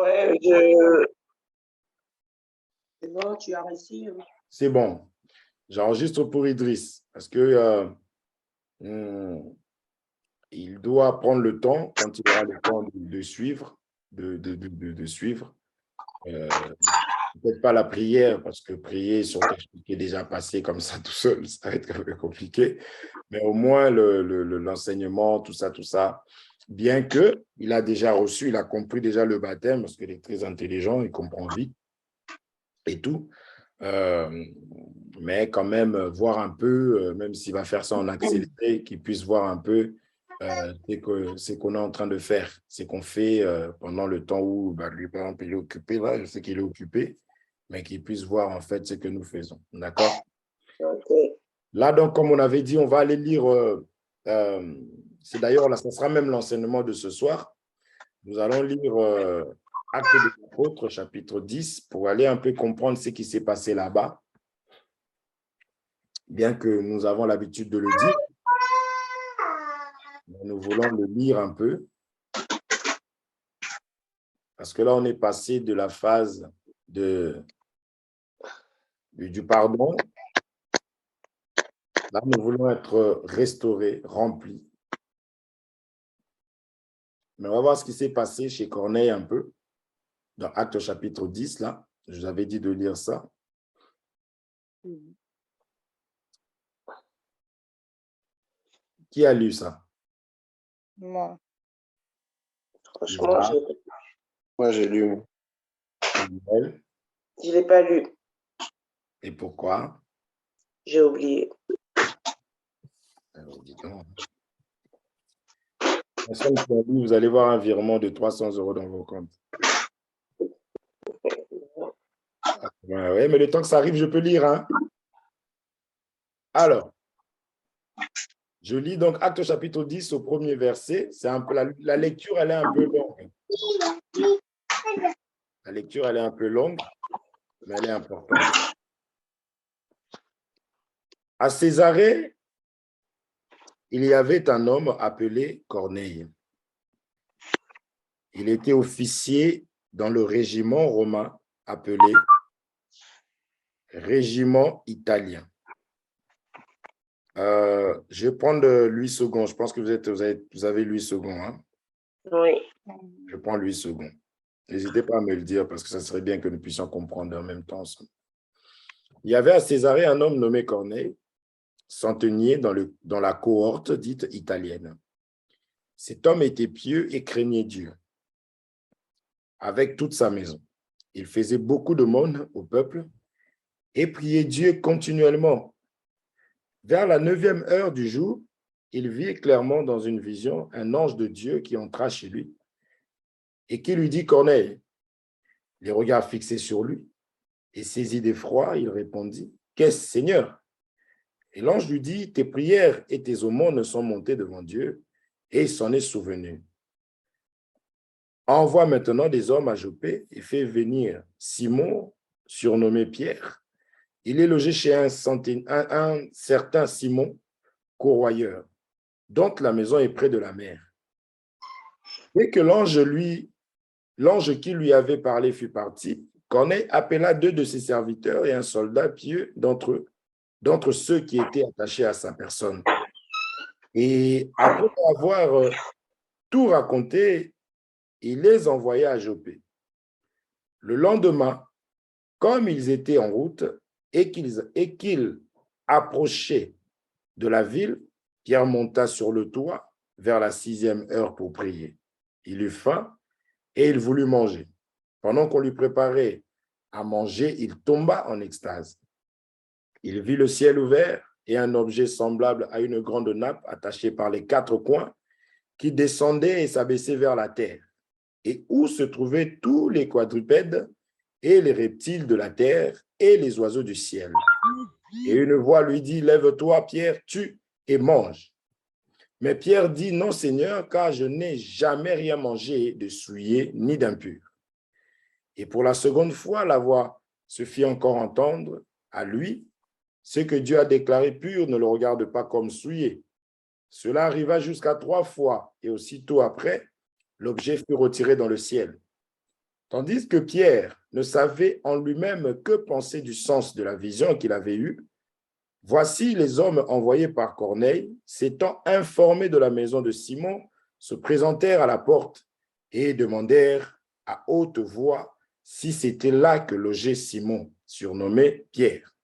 Ouais, c'est bon, tu as réussi. C'est bon. J'enregistre pour Idriss parce que il doit prendre le temps, quand il aura le temps de suivre, de suivre. Peut-être pas la prière, parce que prier sur quelque chose qui est déjà passé comme ça tout seul, ça va être un peu compliqué. Mais au moins l'enseignement, tout ça. Bien qu'il a déjà reçu, il a compris déjà le baptême, parce qu'il est très intelligent, il comprend vite et tout. Mais quand même, voir un peu, même s'il va faire ça en accéléré, qu'il puisse voir un peu c'est qu'on est en train de faire, c'est qu'on fait pendant le temps où lui, par exemple, il est occupé, là, je sais qu'il est occupé, mais qu'il puisse voir en fait ce que nous faisons. D'accord? Okay. Là, donc, comme on avait dit, on va aller lire, c'est d'ailleurs, là, ce sera même l'enseignement de ce soir. Nous allons lire Actes des Apôtres, chapitre 10, pour aller un peu comprendre ce qui s'est passé là-bas, bien que nous avons l'habitude de le dire. Nous voulons le lire un peu. Parce que là, on est passé de la phase du pardon. Là, nous voulons être restaurés, remplis. Mais on va voir ce qui s'est passé chez Corneille un peu, dans Actes chapitre 10, là. Je vous avais dit de lire ça. Qui a lu ça? Moi. Franchement, moi, j'ai lu. Je ne l'ai pas lu. Et pourquoi? J'ai oublié. Alors, dis donc. Vous allez voir un virement de 300 € dans vos comptes. Ouais, mais le temps que ça arrive, je peux lire. Hein? Alors, je lis donc Actes chapitre 10 au premier verset. C'est un peu, la lecture, elle est un peu longue. La lecture, elle est un peu longue, mais elle est importante. À Césarée, il y avait un homme appelé Corneille. Il était officier dans le régiment romain appelé Régiment italien. Je vais prendre 8 secondes. Je pense que vous avez 8 secondes. Hein? Oui. Je prends 8 secondes. N'hésitez pas à me le dire parce que ça serait bien que nous puissions comprendre en même temps. Il y avait à Césarée un homme nommé Corneille, centenier dans la cohorte dite italienne. Cet homme était pieux et craignait Dieu avec toute sa maison. Il faisait beaucoup d'aumônes au peuple et priait Dieu continuellement. Vers la 9e heure du jour, il vit clairement dans une vision un ange de Dieu qui entra chez lui et qui lui dit « Corneille ». Les regards fixés sur lui et saisi d'effroi, il répondit « Qu'est-ce, Seigneur ?» Et l'ange lui dit « Tes prières et tes aumônes sont montées devant Dieu et il s'en est souvenu. Envoie maintenant des hommes à Joppé et fais venir Simon, surnommé Pierre. Il est logé chez un certain Simon, corroyeur, dont la maison est près de la mer. » Dès que l'ange qui lui avait parlé fut parti, Corneille appela 2 de ses serviteurs et un soldat pieux d'entre ceux qui étaient attachés à sa personne. Et après avoir tout raconté, il les envoya à Joppé. Le lendemain, comme ils étaient en route et qu'ils approchaient de la ville, Pierre monta sur le toit vers la 6e heure pour prier. Il eut faim et il voulut manger. Pendant qu'on lui préparait à manger, il tomba en extase. Il vit le ciel ouvert et un objet semblable à une grande nappe attachée par les 4 coins qui descendait et s'abaissait vers la terre, et où se trouvaient tous les quadrupèdes et les reptiles de la terre et les oiseaux du ciel. Et une voix lui dit « Lève-toi, Pierre, tue et mange. » Mais Pierre dit « Non, Seigneur, car je n'ai jamais rien mangé de souillé ni d'impur. » Et pour la seconde fois, la voix se fit encore entendre à lui. Ce que Dieu a déclaré pur ne le regarde pas comme souillé. Cela arriva jusqu'à 3 fois, et aussitôt après, l'objet fut retiré dans le ciel. Tandis que Pierre ne savait en lui-même que penser du sens de la vision qu'il avait eue, voici les hommes envoyés par Corneille, s'étant informés de la maison de Simon, se présentèrent à la porte et demandèrent à haute voix si c'était là que logeait Simon, surnommé Pierre.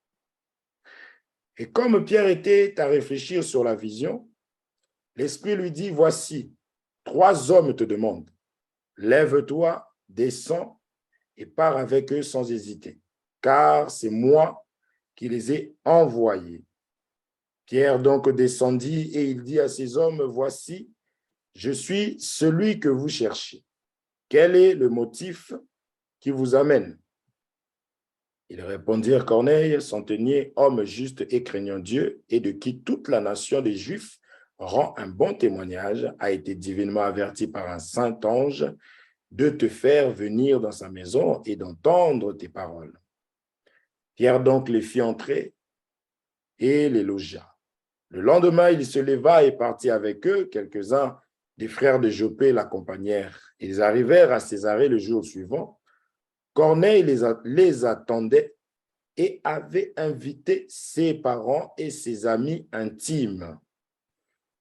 Et comme Pierre était à réfléchir sur la vision, l'Esprit lui dit, voici, 3 hommes te demandent, lève-toi, descends et pars avec eux sans hésiter, car c'est moi qui les ai envoyés. Pierre donc descendit et il dit à ces hommes, voici, je suis celui que vous cherchez. Quel est le motif qui vous amène? Ils répondirent, Corneille, centenier, homme juste et craignant Dieu, et de qui toute la nation des Juifs rend un bon témoignage, a été divinement averti par un saint ange de te faire venir dans sa maison et d'entendre tes paroles. Pierre donc les fit entrer et les logea. Le lendemain, il se leva et partit avec eux. Quelques-uns des frères de Joppé l'accompagnèrent. Ils arrivèrent à Césarée le jour suivant. Corneille les attendait et avait invité ses parents et ses amis intimes.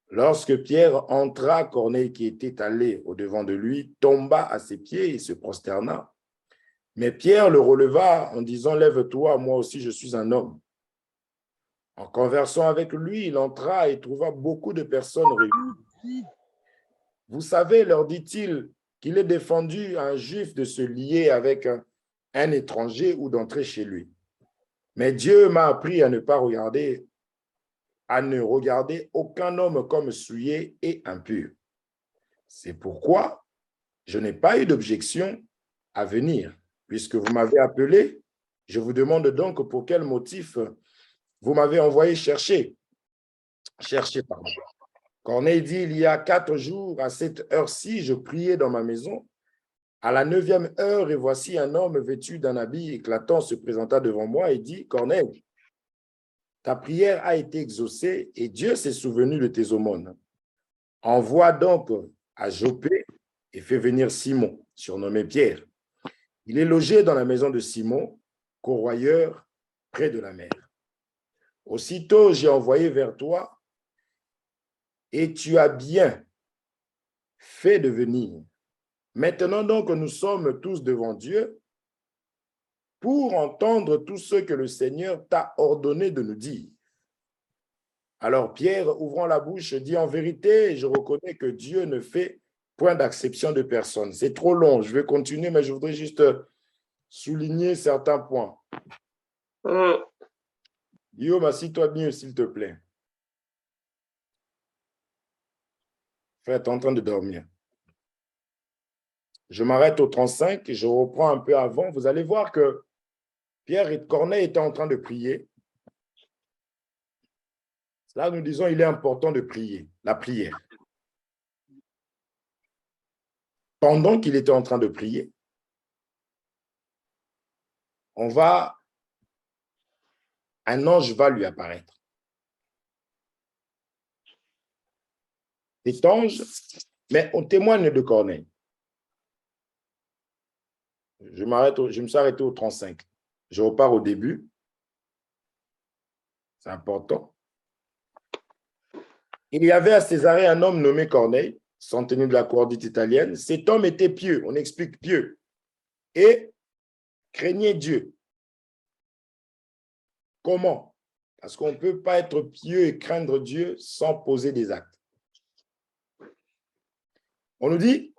Lorsque Pierre entra, Corneille, qui était allé au-devant de lui, tomba à ses pieds et se prosterna. Mais Pierre le releva en disant, « Lève-toi, moi aussi je suis un homme. » En conversant avec lui, il entra et trouva beaucoup de personnes réunies. « Vous savez, leur dit-il, qu'il est défendu à un juif de se lier avec un étranger ou d'entrer chez lui. Mais Dieu m'a appris à ne regarder aucun homme comme souillé et impur. C'est pourquoi je n'ai pas eu d'objection à venir. Puisque vous m'avez appelé, je vous demande donc pour quel motif vous m'avez envoyé chercher. Corneille dit, il y a 4 jours, à cette heure-ci, je priais dans ma maison. À la 9e heure, et voici un homme vêtu d'un habit éclatant se présenta devant moi et dit, Corneille, ta prière a été exaucée et Dieu s'est souvenu de tes aumônes. Envoie donc à Joppé et fais venir Simon, surnommé Pierre. Il est logé dans la maison de Simon, corroyeur, près de la mer. Aussitôt, j'ai envoyé vers toi et tu as bien fait de venir. Maintenant donc, nous sommes tous devant Dieu pour entendre tout ce que le Seigneur t'a ordonné de nous dire. Alors Pierre, ouvrant la bouche, dit, en vérité, je reconnais que Dieu ne fait point d'acception de personne. C'est trop long, je vais continuer, mais je voudrais juste souligner certains points. Guillaume, assis-toi mieux, s'il te plaît. Frère, tu es en train de dormir. Je m'arrête au 35 et je reprends un peu avant. Vous allez voir que Pierre et Corneille étaient en train de prier. Là, nous disons il est important de prier, la prière. Pendant qu'il était en train de prier, un ange va lui apparaître. Cet ange, mais on témoigne de Corneille. Je me suis arrêté au 35. Je repars au début. C'est important. Il y avait à Césarée un homme nommé Corneille, centenier de la cour dite italienne. Cet homme était pieux, on explique pieux, et craignait Dieu. Comment? Parce qu'on ne peut pas être pieux et craindre Dieu sans poser des actes. On nous dit,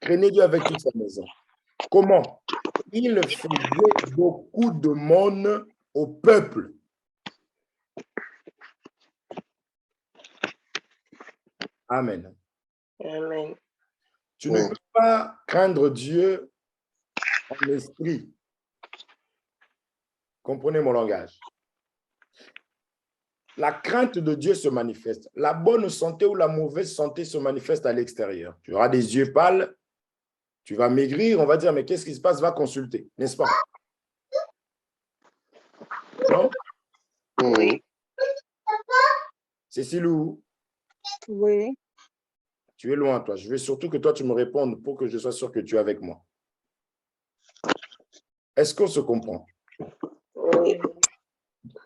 craignez Dieu avec toute sa maison. Comment? Il faisait beaucoup de monde au peuple. Amen. Amen. Tu ne peux pas craindre Dieu en esprit. Comprenez mon langage. La crainte de Dieu se manifeste. La bonne santé ou la mauvaise santé se manifeste à l'extérieur. Tu auras des yeux pâles, tu vas maigrir, on va dire, mais qu'est-ce qui se passe? Va consulter, n'est-ce pas? Non? Oui. Cécile ou? Oui. Tu es loin, toi. Je veux surtout que toi, tu me répondes pour que je sois sûr que tu es avec moi. Est-ce qu'on se comprend? Oui.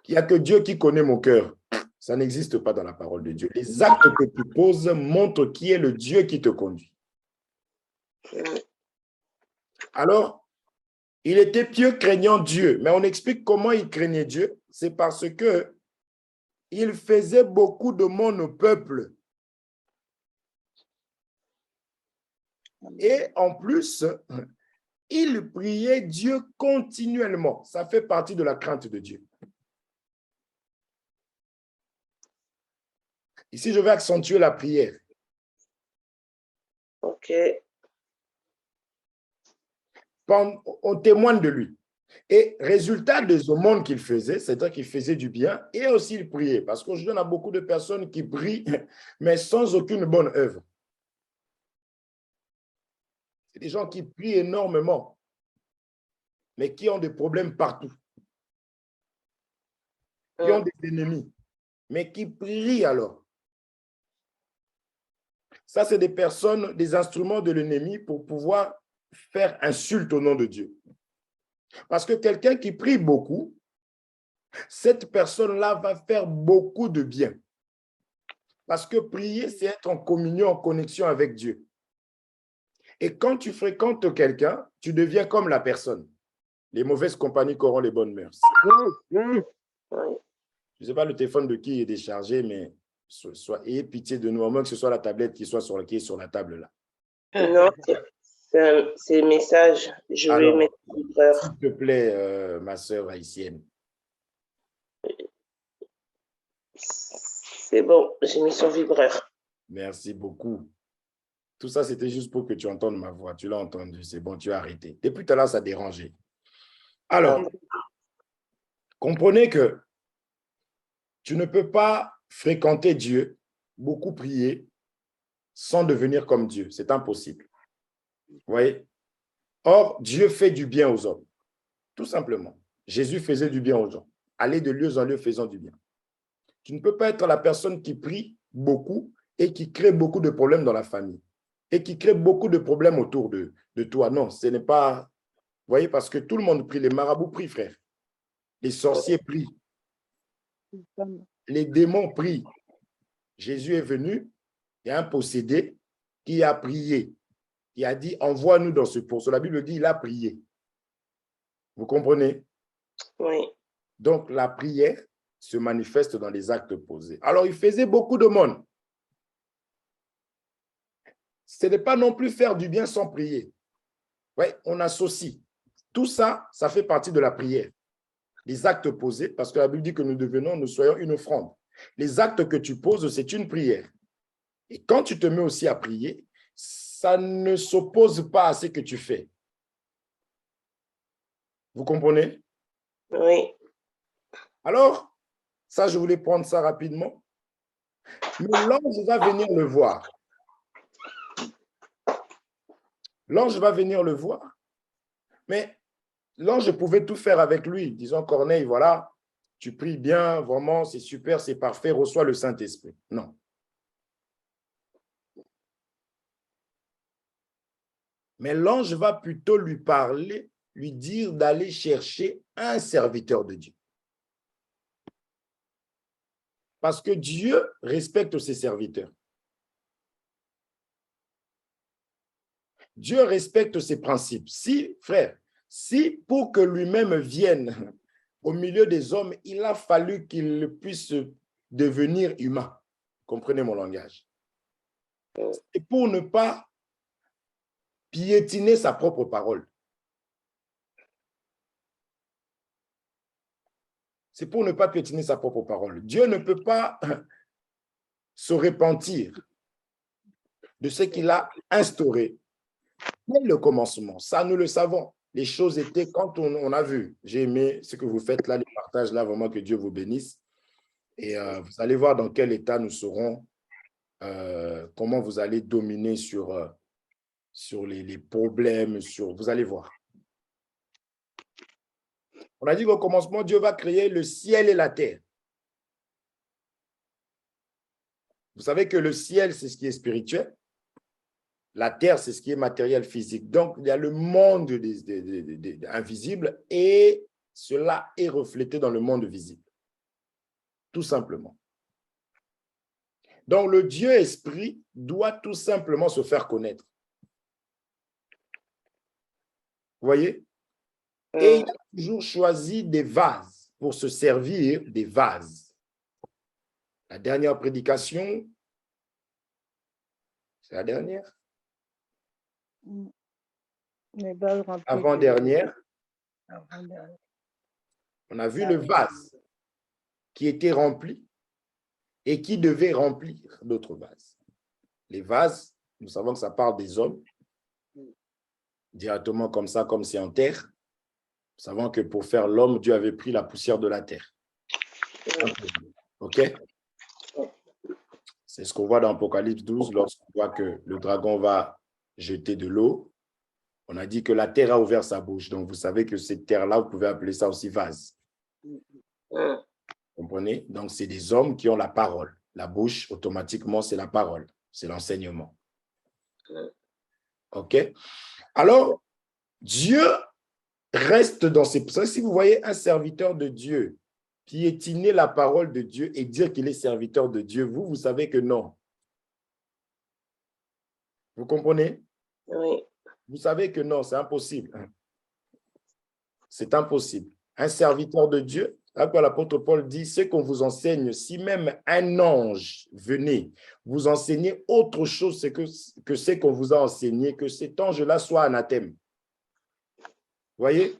Il n'y a que Dieu qui connaît mon cœur. Ça n'existe pas dans la parole de Dieu. Les actes que tu poses montrent qui est le Dieu qui te conduit. Alors, il était pieux craignant Dieu. Mais on explique comment il craignait Dieu. C'est parce que il faisait beaucoup de monde au peuple. Et en plus, il priait Dieu continuellement. Ça fait partie de la crainte de Dieu. Ici, je vais accentuer la prière. OK. On témoigne de lui. Et résultat des aumônes qu'il faisait, c'est-à-dire qu'il faisait du bien et aussi il priait. Parce qu'aujourd'hui, on a beaucoup de personnes qui prient, mais sans aucune bonne œuvre. C'est des gens qui prient énormément, mais qui ont des problèmes partout. Qui ont des ennemis, mais qui prient alors. Ça, c'est des personnes, des instruments de l'ennemi pour pouvoir faire insulte au nom de Dieu. Parce que quelqu'un qui prie beaucoup, cette personne-là va faire beaucoup de bien. Parce que prier, c'est être en communion, en connexion avec Dieu. Et quand tu fréquentes quelqu'un, tu deviens comme la personne. Les mauvaises compagnies corrompent les bonnes mœurs. Oui. Je ne sais pas le téléphone de qui est déchargé, mais ayez pitié de nous, à moins que ce soit la tablette qui est sur la table là. Non, c'est un message. Je vais mettre le vibreur. S'il te plaît, ma sœur haïtienne. C'est bon, j'ai mis son vibreur. Merci beaucoup. Tout ça, c'était juste pour que tu entendes ma voix. Tu l'as entendu, c'est bon, tu as arrêté. Depuis tout à l'heure, ça dérangeait. Alors, comprenez que tu ne peux pas fréquenter Dieu, beaucoup prier, sans devenir comme Dieu. C'est impossible. Vous voyez? Or, Dieu fait du bien aux hommes. Tout simplement. Jésus faisait du bien aux gens. Aller de lieu en lieu faisant du bien. Tu ne peux pas être la personne qui prie beaucoup et qui crée beaucoup de problèmes dans la famille et qui crée beaucoup de problèmes autour de toi. Non, ce n'est pas... Vous voyez, parce que tout le monde prie. Les marabouts prient, frère. Les sorciers prient. Les démons prient. Jésus est venu, il y a un possédé qui a prié, qui a dit, envoie-nous dans ce pourceau. La Bible dit, il a prié. Vous comprenez? Oui. Donc, la prière se manifeste dans les actes posés. Alors, il faisait beaucoup de monde. Ce n'est pas non plus faire du bien sans prier. Oui, on associe. Tout ça, ça fait partie de la prière. Les actes posés, parce que la Bible dit que nous soyons une offrande. Les actes que tu poses, c'est une prière. Et quand tu te mets aussi à prier, ça ne s'oppose pas à ce que tu fais. Vous comprenez? Oui. Alors, ça, je voulais prendre ça rapidement. Mais l'ange va venir le voir. L'ange va venir le voir. Mais l'ange pouvait tout faire avec lui. Disons, Corneille, voilà, tu pries bien, vraiment, c'est super, c'est parfait, reçois le Saint-Esprit. Non. Mais l'ange va plutôt lui parler, lui dire d'aller chercher un serviteur de Dieu. Parce que Dieu respecte ses serviteurs. Dieu respecte ses principes. Si, frère, si pour que lui-même vienne au milieu des hommes, il a fallu qu'il puisse devenir humain. Comprenez mon langage. Et pour ne pas piétiner sa propre parole. C'est pour ne pas piétiner sa propre parole. Dieu ne peut pas se repentir de ce qu'il a instauré dès le commencement. Ça, nous le savons. Les choses étaient quand on a vu. J'ai aimé ce que vous faites là, les partages là, vraiment que Dieu vous bénisse. Et vous allez voir dans quel état nous serons, comment vous allez dominer sur les problèmes, vous allez voir. On a dit qu'au commencement, Dieu va créer le ciel et la terre. Vous savez que le ciel, c'est ce qui est spirituel, La terre, c'est ce qui est matériel physique. Donc, il y a le monde invisible et cela est reflété dans le monde visible. Tout simplement. Donc, le Dieu esprit doit tout simplement se faire connaître. Vous voyez? Et il a toujours choisi des vases pour se servir des vases. La dernière prédication, c'est la dernière? Les vases remplis Avant-dernière. avant-dernière. On a vu le vase qui était rempli et qui devait remplir d'autres vases. Les vases, nous savons que ça parle des hommes, directement comme ça, comme c'est en terre. Nous savons que pour faire l'homme, Dieu avait pris la poussière de la terre. OK? C'est ce qu'on voit dans Apocalypse 12, lorsqu'on voit que le dragon va jeter de l'eau. On a dit que la terre a ouvert sa bouche. Donc, vous savez que cette terre-là, vous pouvez appeler ça aussi vase. Vous comprenez? Donc, c'est des hommes qui ont la parole. La bouche, automatiquement, c'est la parole. C'est l'enseignement. OK? Alors, Dieu reste dans ses... Si vous voyez un serviteur de Dieu piétiner la parole de Dieu et dire qu'il est serviteur de Dieu, vous savez que non. Vous comprenez? Oui. Vous savez que non, c'est impossible. C'est impossible. Un serviteur de Dieu, là quoi l'apôtre Paul dit, ce qu'on vous enseigne, si même un ange venait vous enseigner autre chose que ce qu'on vous a enseigné, que cet ange-là soit anathème. Vous voyez?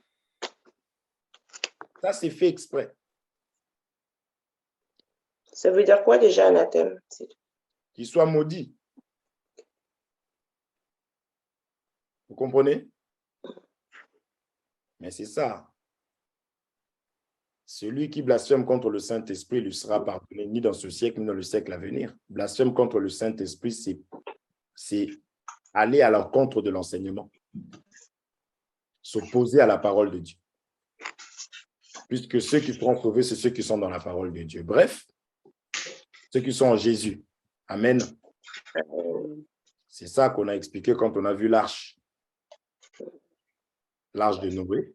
Ça, c'est fait exprès. Ça veut dire quoi déjà, anathème? Qu'il soit maudit. Vous comprenez? Mais c'est ça. Celui qui blasphème contre le Saint-Esprit lui sera pardonné ni dans ce siècle, ni dans le siècle à venir. Blasphème contre le Saint-Esprit, c'est aller à l'encontre de l'enseignement. S'opposer à la parole de Dieu. Puisque ceux qui seront sauvés, c'est ceux qui sont dans la parole de Dieu. Bref, ceux qui sont en Jésus. Amen. C'est ça qu'on a expliqué quand on a vu l'arche. L'arche de Noé.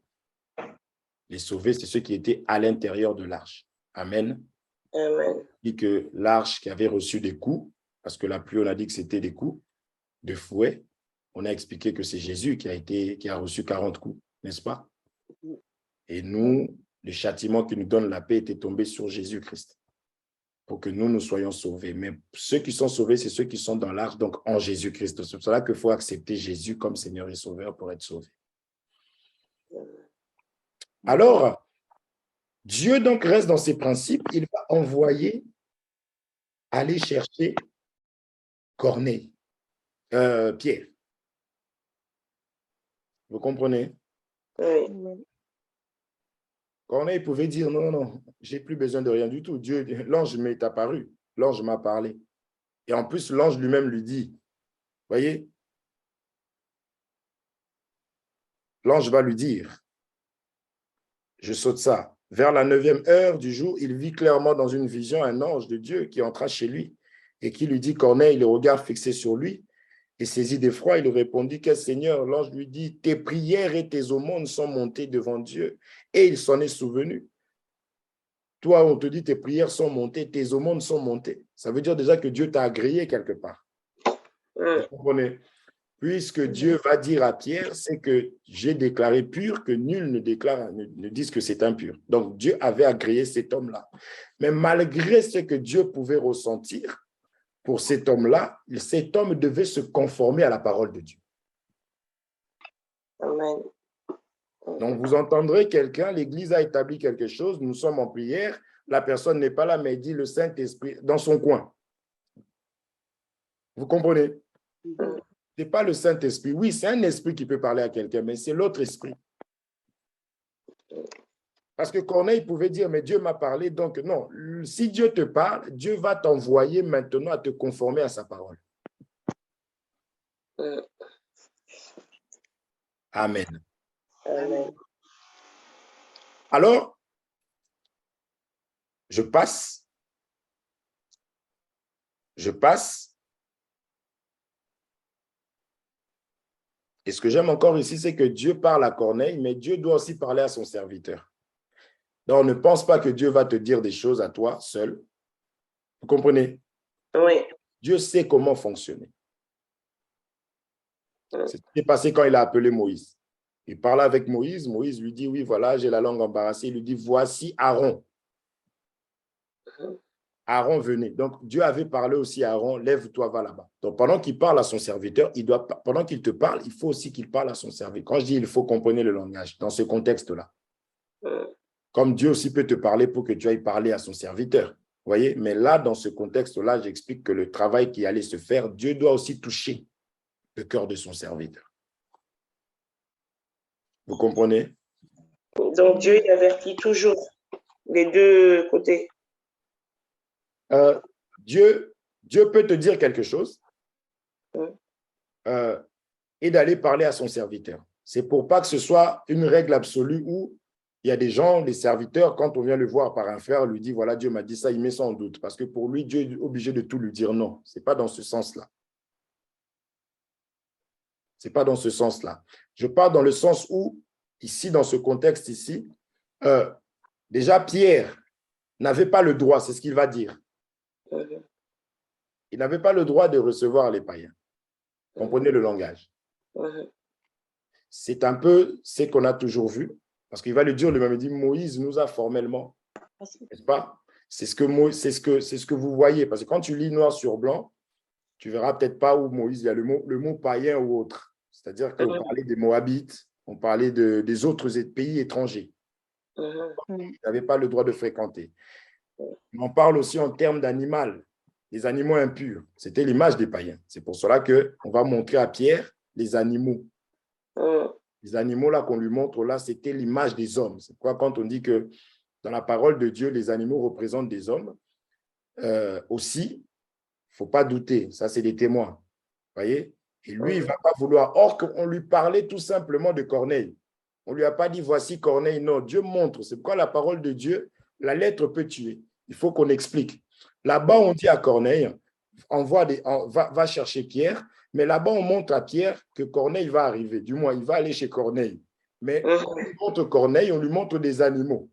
Les sauvés, c'est ceux qui étaient à l'intérieur de l'arche. Amen. Amen. Dit que l'arche qui avait reçu des coups, parce que la pluie, on a dit que c'était des coups de fouet, on a expliqué que c'est Jésus qui a reçu 40 coups, n'est-ce pas? Et nous, le châtiment qui nous donne la paix était tombé sur Jésus-Christ pour que nous soyons sauvés. Mais ceux qui sont sauvés, c'est ceux qui sont dans l'arche, donc en Jésus-Christ. C'est pour cela qu'il faut accepter Jésus comme Seigneur et Sauveur pour être sauvé. Alors, Dieu donc reste dans ses principes. Il va envoyer aller chercher Corneille, Pierre. Vous comprenez? Oui. Corneille pouvait dire non, non, j'ai plus besoin de rien du tout. Dieu, l'ange m'est apparu, l'ange m'a parlé. Et en plus, l'ange lui-même lui dit, voyez, l'ange va lui dire, je saute ça. Vers la 9e heure du jour, il vit clairement dans une vision un ange de Dieu qui entra chez lui et qui lui dit, Corneille, le regard fixé sur lui, et saisi d'effroi, il lui répondit, quel Seigneur? L'ange lui dit, tes prières et tes aumônes sont montées devant Dieu, et il s'en est souvenu. Toi, on te dit, tes prières sont montées, tes aumônes sont montées. Ça veut dire déjà que Dieu t'a agréé quelque part. Vous comprenez? Puisque Dieu va dire à Pierre, c'est que j'ai déclaré pur, que nul ne dise que c'est impur. Donc, Dieu avait agréé cet homme-là. Mais malgré ce que Dieu pouvait ressentir pour cet homme-là, cet homme devait se conformer à la parole de Dieu. Amen. Donc, vous entendrez quelqu'un, l'Église a établi quelque chose, nous sommes en prière, la personne n'est pas là, mais dit le Saint-Esprit dans son coin. Vous comprenez? Ce n'est pas le Saint-Esprit. Oui, c'est un esprit qui peut parler à quelqu'un, mais c'est l'autre esprit. Parce que Corneille pouvait dire, mais Dieu m'a parlé, donc non. Si Dieu te parle, Dieu va t'envoyer maintenant à te conformer à sa parole. Amen. Amen. Alors, je passe. Et ce que j'aime encore ici, c'est que Dieu parle à Corneille, mais Dieu doit aussi parler à son serviteur. Donc, ne pense pas que Dieu va te dire des choses à toi seul. Vous comprenez? Oui. Dieu sait comment fonctionner. C'est ce qui est passé quand il a appelé Moïse. Il parle avec Moïse. Moïse lui dit, oui, voilà, j'ai la langue embarrassée. Il lui dit, voici Aaron. Aaron venait. Donc, Dieu avait parlé aussi à Aaron, lève-toi, va là-bas. Donc, pendant qu'il parle à son serviteur, pendant qu'il te parle, il faut aussi qu'il parle à son serviteur. Quand je dis il faut comprendre le langage, dans ce contexte-là. Comme Dieu aussi peut te parler pour que tu ailles parler à son serviteur. Vous voyez? Mais là, dans ce contexte-là, j'explique que le travail qui allait se faire, Dieu doit aussi toucher le cœur de son serviteur. Vous comprenez? Donc, Dieu il avertit toujours les deux côtés. Dieu peut te dire quelque chose et d'aller parler à son serviteur. C'est pour pas que ce soit une règle absolue où il y a des gens, des serviteurs, quand on vient le voir par un frère, lui dit, voilà, Dieu m'a dit ça, il met ça en doute. Parce que pour lui, Dieu est obligé de tout lui dire non. Ce n'est pas dans ce sens-là. Ce n'est pas dans ce sens-là. Je parle dans le sens où, ici, dans ce contexte ici, déjà Pierre n'avait pas le droit, c'est ce qu'il va dire. Il n'avait pas le droit de recevoir les païens. Comprenez le langage. C'est un peu ce qu'on a toujours vu, parce qu'il va le dire lui-même, il dit, Moïse nous a formellement, n'est-ce pas? C'est ce que vous voyez, parce que quand tu lis noir sur blanc, tu verras peut-être pas où Moïse, il y a le mot païen ou autre. C'est-à-dire qu'on parlait des Moabites, on parlait des autres pays étrangers. Ils n'avaient pas le droit de fréquenter. On parle aussi en termes d'animal, les animaux impurs. C'était l'image des païens. C'est pour cela qu'on va montrer à Pierre les animaux. Les animaux là qu'on lui montre là, c'était l'image des hommes. C'est pourquoi quand on dit que dans la parole de Dieu, les animaux représentent des hommes, aussi, il ne faut pas douter, ça c'est des témoins. Vous voyez? Et lui, il ne va pas vouloir. Or, qu'on lui parlait tout simplement de Corneille. On ne lui a pas dit, voici Corneille. Non, Dieu montre. C'est pourquoi la parole de Dieu, la lettre peut tuer. Il faut qu'on explique. Là-bas, on dit à Corneille, va chercher Pierre, mais là-bas, on montre à Pierre que Corneille va arriver. Du moins, il va aller chez Corneille. Mais quand on lui montre Corneille, on lui montre des animaux.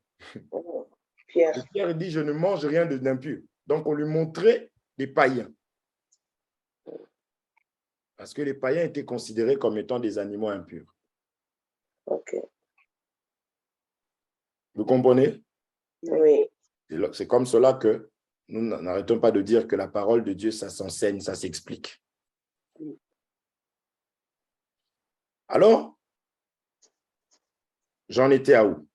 Pierre. Et Pierre dit, je ne mange rien d'impur. Donc, on lui montrait des païens. Parce que les païens étaient considérés comme étant des animaux impurs. Ok. Vous comprenez? Oui. C'est comme cela que nous n'arrêtons pas de dire que la parole de Dieu, ça s'enseigne, ça s'explique. Alors, j'en étais à où?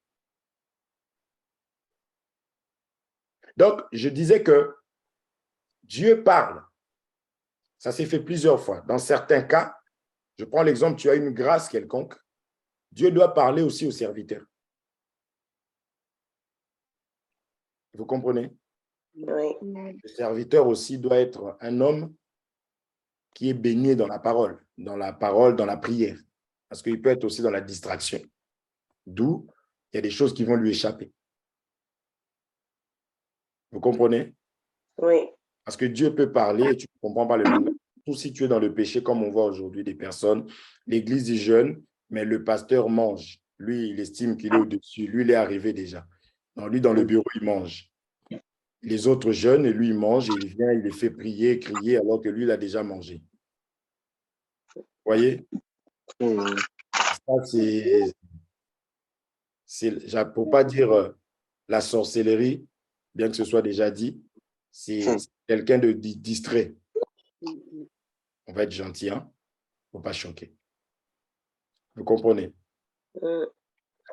Donc, je disais que Dieu parle. Ça s'est fait plusieurs fois. Dans certains cas, je prends l'exemple, tu as une grâce quelconque, Dieu doit parler aussi au serviteur. Vous comprenez? Oui. Le serviteur aussi doit être un homme qui est baigné dans la parole, dans la prière. Parce qu'il peut être aussi dans la distraction. D'où il y a des choses qui vont lui échapper. Vous comprenez? Oui. Parce que Dieu peut parler et tu ne comprends pas le langage. Surtout si tu es dans le péché, comme on voit aujourd'hui des personnes, l'église est jeune, mais le pasteur mange. Lui, il estime qu'il est au-dessus. Lui, il est arrivé déjà. Donc, lui, dans le bureau, il mange. Les autres jeunes, et lui, il mange et il vient, il les fait prier, crier, alors que lui, il a déjà mangé. Vous voyez? Ça, pour ne pas dire la sorcellerie, bien que ce soit déjà dit, c'est quelqu'un de distrait. On va être gentil, hein? Il ne faut pas choquer. Vous comprenez?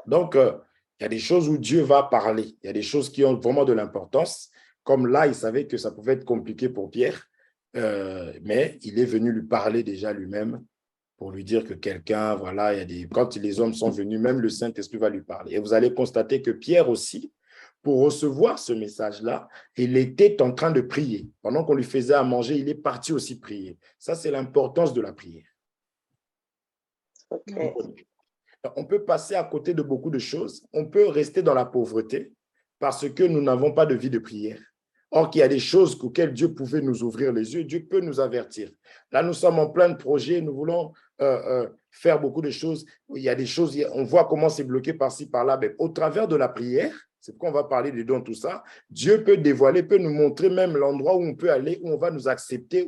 Donc, il y a des choses où Dieu va parler. Il y a des choses qui ont vraiment de l'importance. Comme là, il savait que ça pouvait être compliqué pour Pierre, mais il est venu lui parler déjà lui-même pour lui dire que quelqu'un, voilà, quand les hommes sont venus, même le Saint-Esprit va lui parler. Et vous allez constater que Pierre aussi, pour recevoir ce message-là, il était en train de prier. Pendant qu'on lui faisait à manger, il est parti aussi prier. Ça, c'est l'importance de la prière. Okay. On peut passer à côté de beaucoup de choses. On peut rester dans la pauvreté parce que nous n'avons pas de vie de prière. Or qu'il y a des choses auxquelles Dieu pouvait nous ouvrir les yeux, Dieu peut nous avertir. Là, nous sommes en plein de projets, nous voulons faire beaucoup de choses. Il y a des choses, on voit comment c'est bloqué par-ci, par-là. Mais au travers de la prière, c'est pourquoi on va parler des dons, tout ça, Dieu peut dévoiler, peut nous montrer même l'endroit où on peut aller, où on va nous accepter.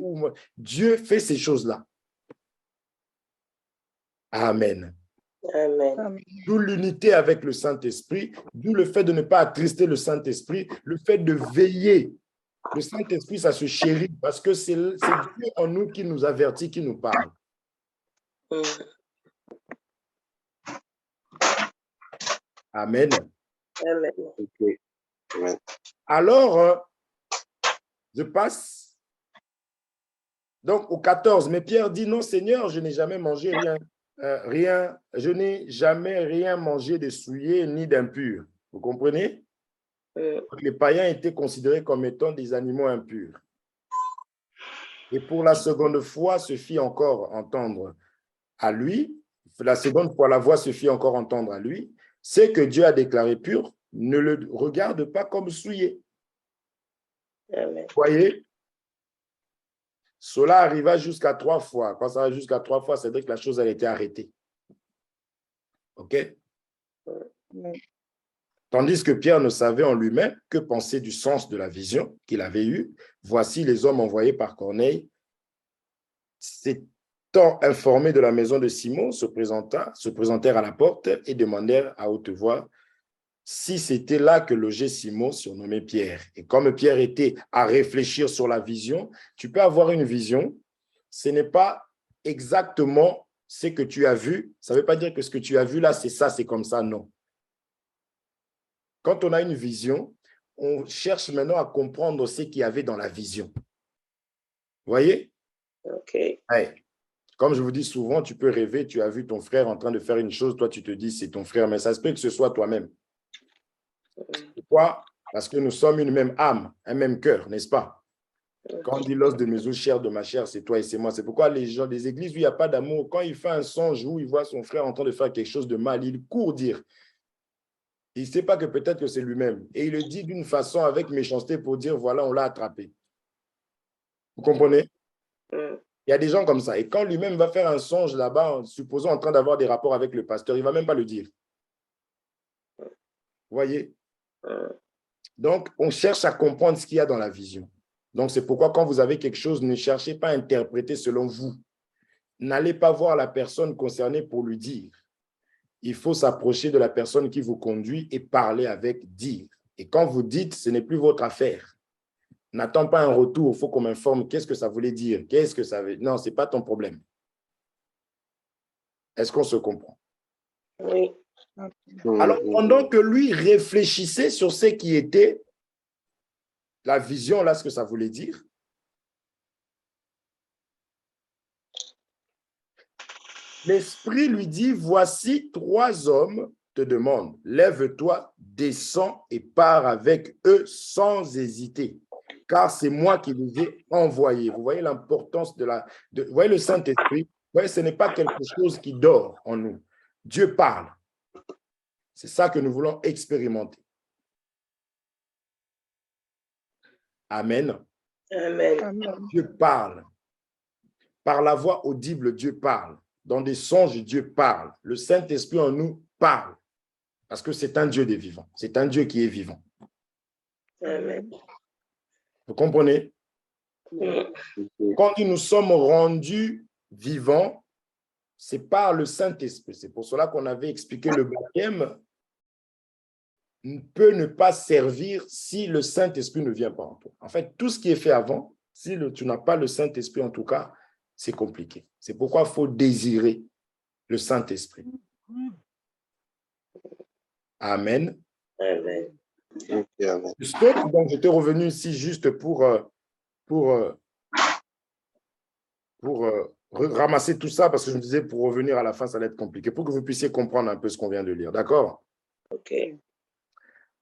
Dieu fait ces choses-là. Amen. Amen. D'où l'unité avec le Saint-Esprit, d'où le fait de ne pas attrister le Saint-Esprit, le fait de veiller. Le Saint-Esprit, ça se chérit parce que c'est Dieu en nous qui nous avertit, qui nous parle. Amen. Amen. Ok. Amen. Alors, je passe donc au 14. Mais Pierre dit, non Seigneur, je n'ai jamais mangé rien, je n'ai jamais rien mangé de souillé ni d'impur. Vous comprenez? Les païens étaient considérés comme étant des animaux impurs. Et pour la seconde fois, se fit encore entendre à lui, la seconde fois, la voix se fit encore entendre à lui, c'est que Dieu a déclaré pur, ne le regarde pas comme souillé. Amen. Voyez? Cela arriva jusqu'à 3 fois. Quand ça va jusqu'à 3 fois, c'est-à-dire que la chose a été arrêtée. OK? Tandis que Pierre ne savait en lui-même que penser du sens de la vision qu'il avait eue. Voici les hommes envoyés par Corneille, s'étant informés de la maison de Simon, se présentèrent à la porte et demandèrent à haute voix si c'était là que logeait Simon, surnommé Pierre. Et comme Pierre était à réfléchir sur la vision, tu peux avoir une vision, ce n'est pas exactement ce que tu as vu. Ça ne veut pas dire que ce que tu as vu là, c'est ça, c'est comme ça, non. Quand on a une vision, on cherche maintenant à comprendre ce qu'il y avait dans la vision. Vous voyez? OK. Ouais. Comme je vous dis souvent, tu peux rêver, tu as vu ton frère en train de faire une chose, toi tu te dis c'est ton frère, mais ça se peut que ce soit toi-même. Pourquoi? Parce que nous sommes une même âme, un même cœur, n'est-ce pas? Quand on dit l'os de mes os, chair de ma chair, c'est toi et c'est moi. C'est pourquoi les gens des églises où il n'y a pas d'amour, quand il fait un songe où il voit son frère en train de faire quelque chose de mal, il court dire. Il ne sait pas que peut-être que c'est lui-même. Et il le dit d'une façon avec méchanceté pour dire, voilà, on l'a attrapé. Vous comprenez? Il y a des gens comme ça. Et quand lui-même va faire un songe là-bas, supposons en train d'avoir des rapports avec le pasteur, il ne va même pas le dire. Vous voyez? Donc, on cherche à comprendre ce qu'il y a dans la vision. Donc, c'est pourquoi quand vous avez quelque chose, ne cherchez pas à interpréter selon vous. N'allez pas voir la personne concernée pour lui dire. Il faut s'approcher de la personne qui vous conduit et parler avec, dire. Et quand vous dites, ce n'est plus votre affaire. N'attends pas un retour, il faut qu'on m'informe qu'est-ce que ça voulait dire, qu'est-ce que ça veut dire. Non, ce n'est pas ton problème. Est-ce qu'on se comprend? Oui. Alors, pendant que lui réfléchissait sur ce qui était la vision, là, ce que ça voulait dire, l'Esprit lui dit, voici 3 hommes te demandent, lève-toi, descends et pars avec eux sans hésiter, car c'est moi qui les ai envoyés. Vous voyez l'importance vous voyez le Saint-Esprit, vous voyez, ce n'est pas quelque chose qui dort en nous. Dieu parle. C'est ça que nous voulons expérimenter. Amen. Amen. Dieu parle. Par la voix audible, Dieu parle. Dans des songes, Dieu parle. Le Saint-Esprit en nous parle. Parce que c'est un Dieu des vivants. C'est un Dieu qui est vivant. Amen. Vous comprenez? Quand nous sommes rendus vivants, c'est par le Saint-Esprit. C'est pour cela qu'on avait expliqué le baptême peut ne pas servir si le Saint-Esprit ne vient pas en toi. En fait, tout ce qui est fait avant, si tu n'as pas le Saint-Esprit en tout cas, c'est compliqué. C'est pourquoi il faut désirer le Saint-Esprit. Amen. Amen. Amen. Donc, j'étais revenu ici juste pour ramasser tout ça parce que je me disais pour revenir à la fin, ça allait être compliqué, pour que vous puissiez comprendre un peu ce qu'on vient de lire. D'accord? OK.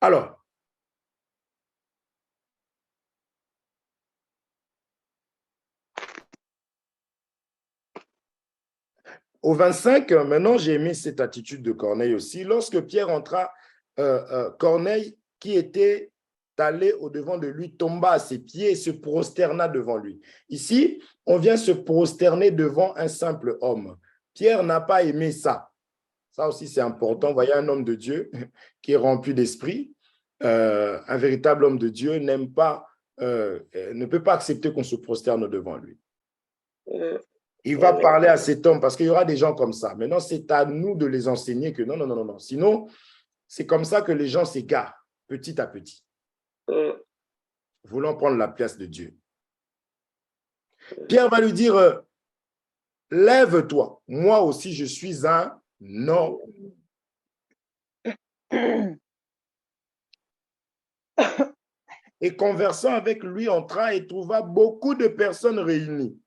Alors, au 25, maintenant, j'ai aimé cette attitude de Corneille aussi. Lorsque Pierre entra, Corneille, qui était allé au-devant de lui, tomba à ses pieds et se prosterna devant lui. Ici, on vient se prosterner devant un simple homme. Pierre n'a pas aimé ça. Ça aussi, c'est important. Vous voyez un homme de Dieu qui est rempli d'esprit. Un véritable homme de Dieu n'aime pas, ne peut pas accepter qu'on se prosterne devant lui. Il va parler à cet homme parce qu'il y aura des gens comme ça. Maintenant, c'est à nous de les enseigner que non, non, non, non, non. Sinon, c'est comme ça que les gens s'égarent petit à petit, voulant prendre la place de Dieu. Pierre va lui dire, lève-toi, moi aussi je suis un homme. Et conversant avec lui, entra et trouva beaucoup de personnes réunies.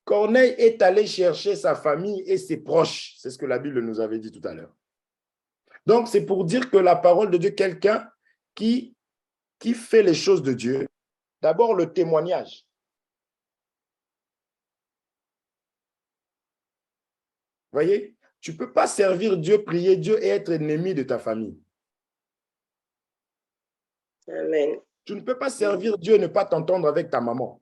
Corneille est allé chercher sa famille et ses proches. C'est ce que la Bible nous avait dit tout à l'heure. Donc, c'est pour dire que la parole de Dieu, quelqu'un qui fait les choses de Dieu, d'abord le témoignage. Vous voyez, tu ne peux pas servir Dieu, prier Dieu et être ennemi de ta famille. Amen. Tu ne peux pas servir Dieu et ne pas t'entendre avec ta maman.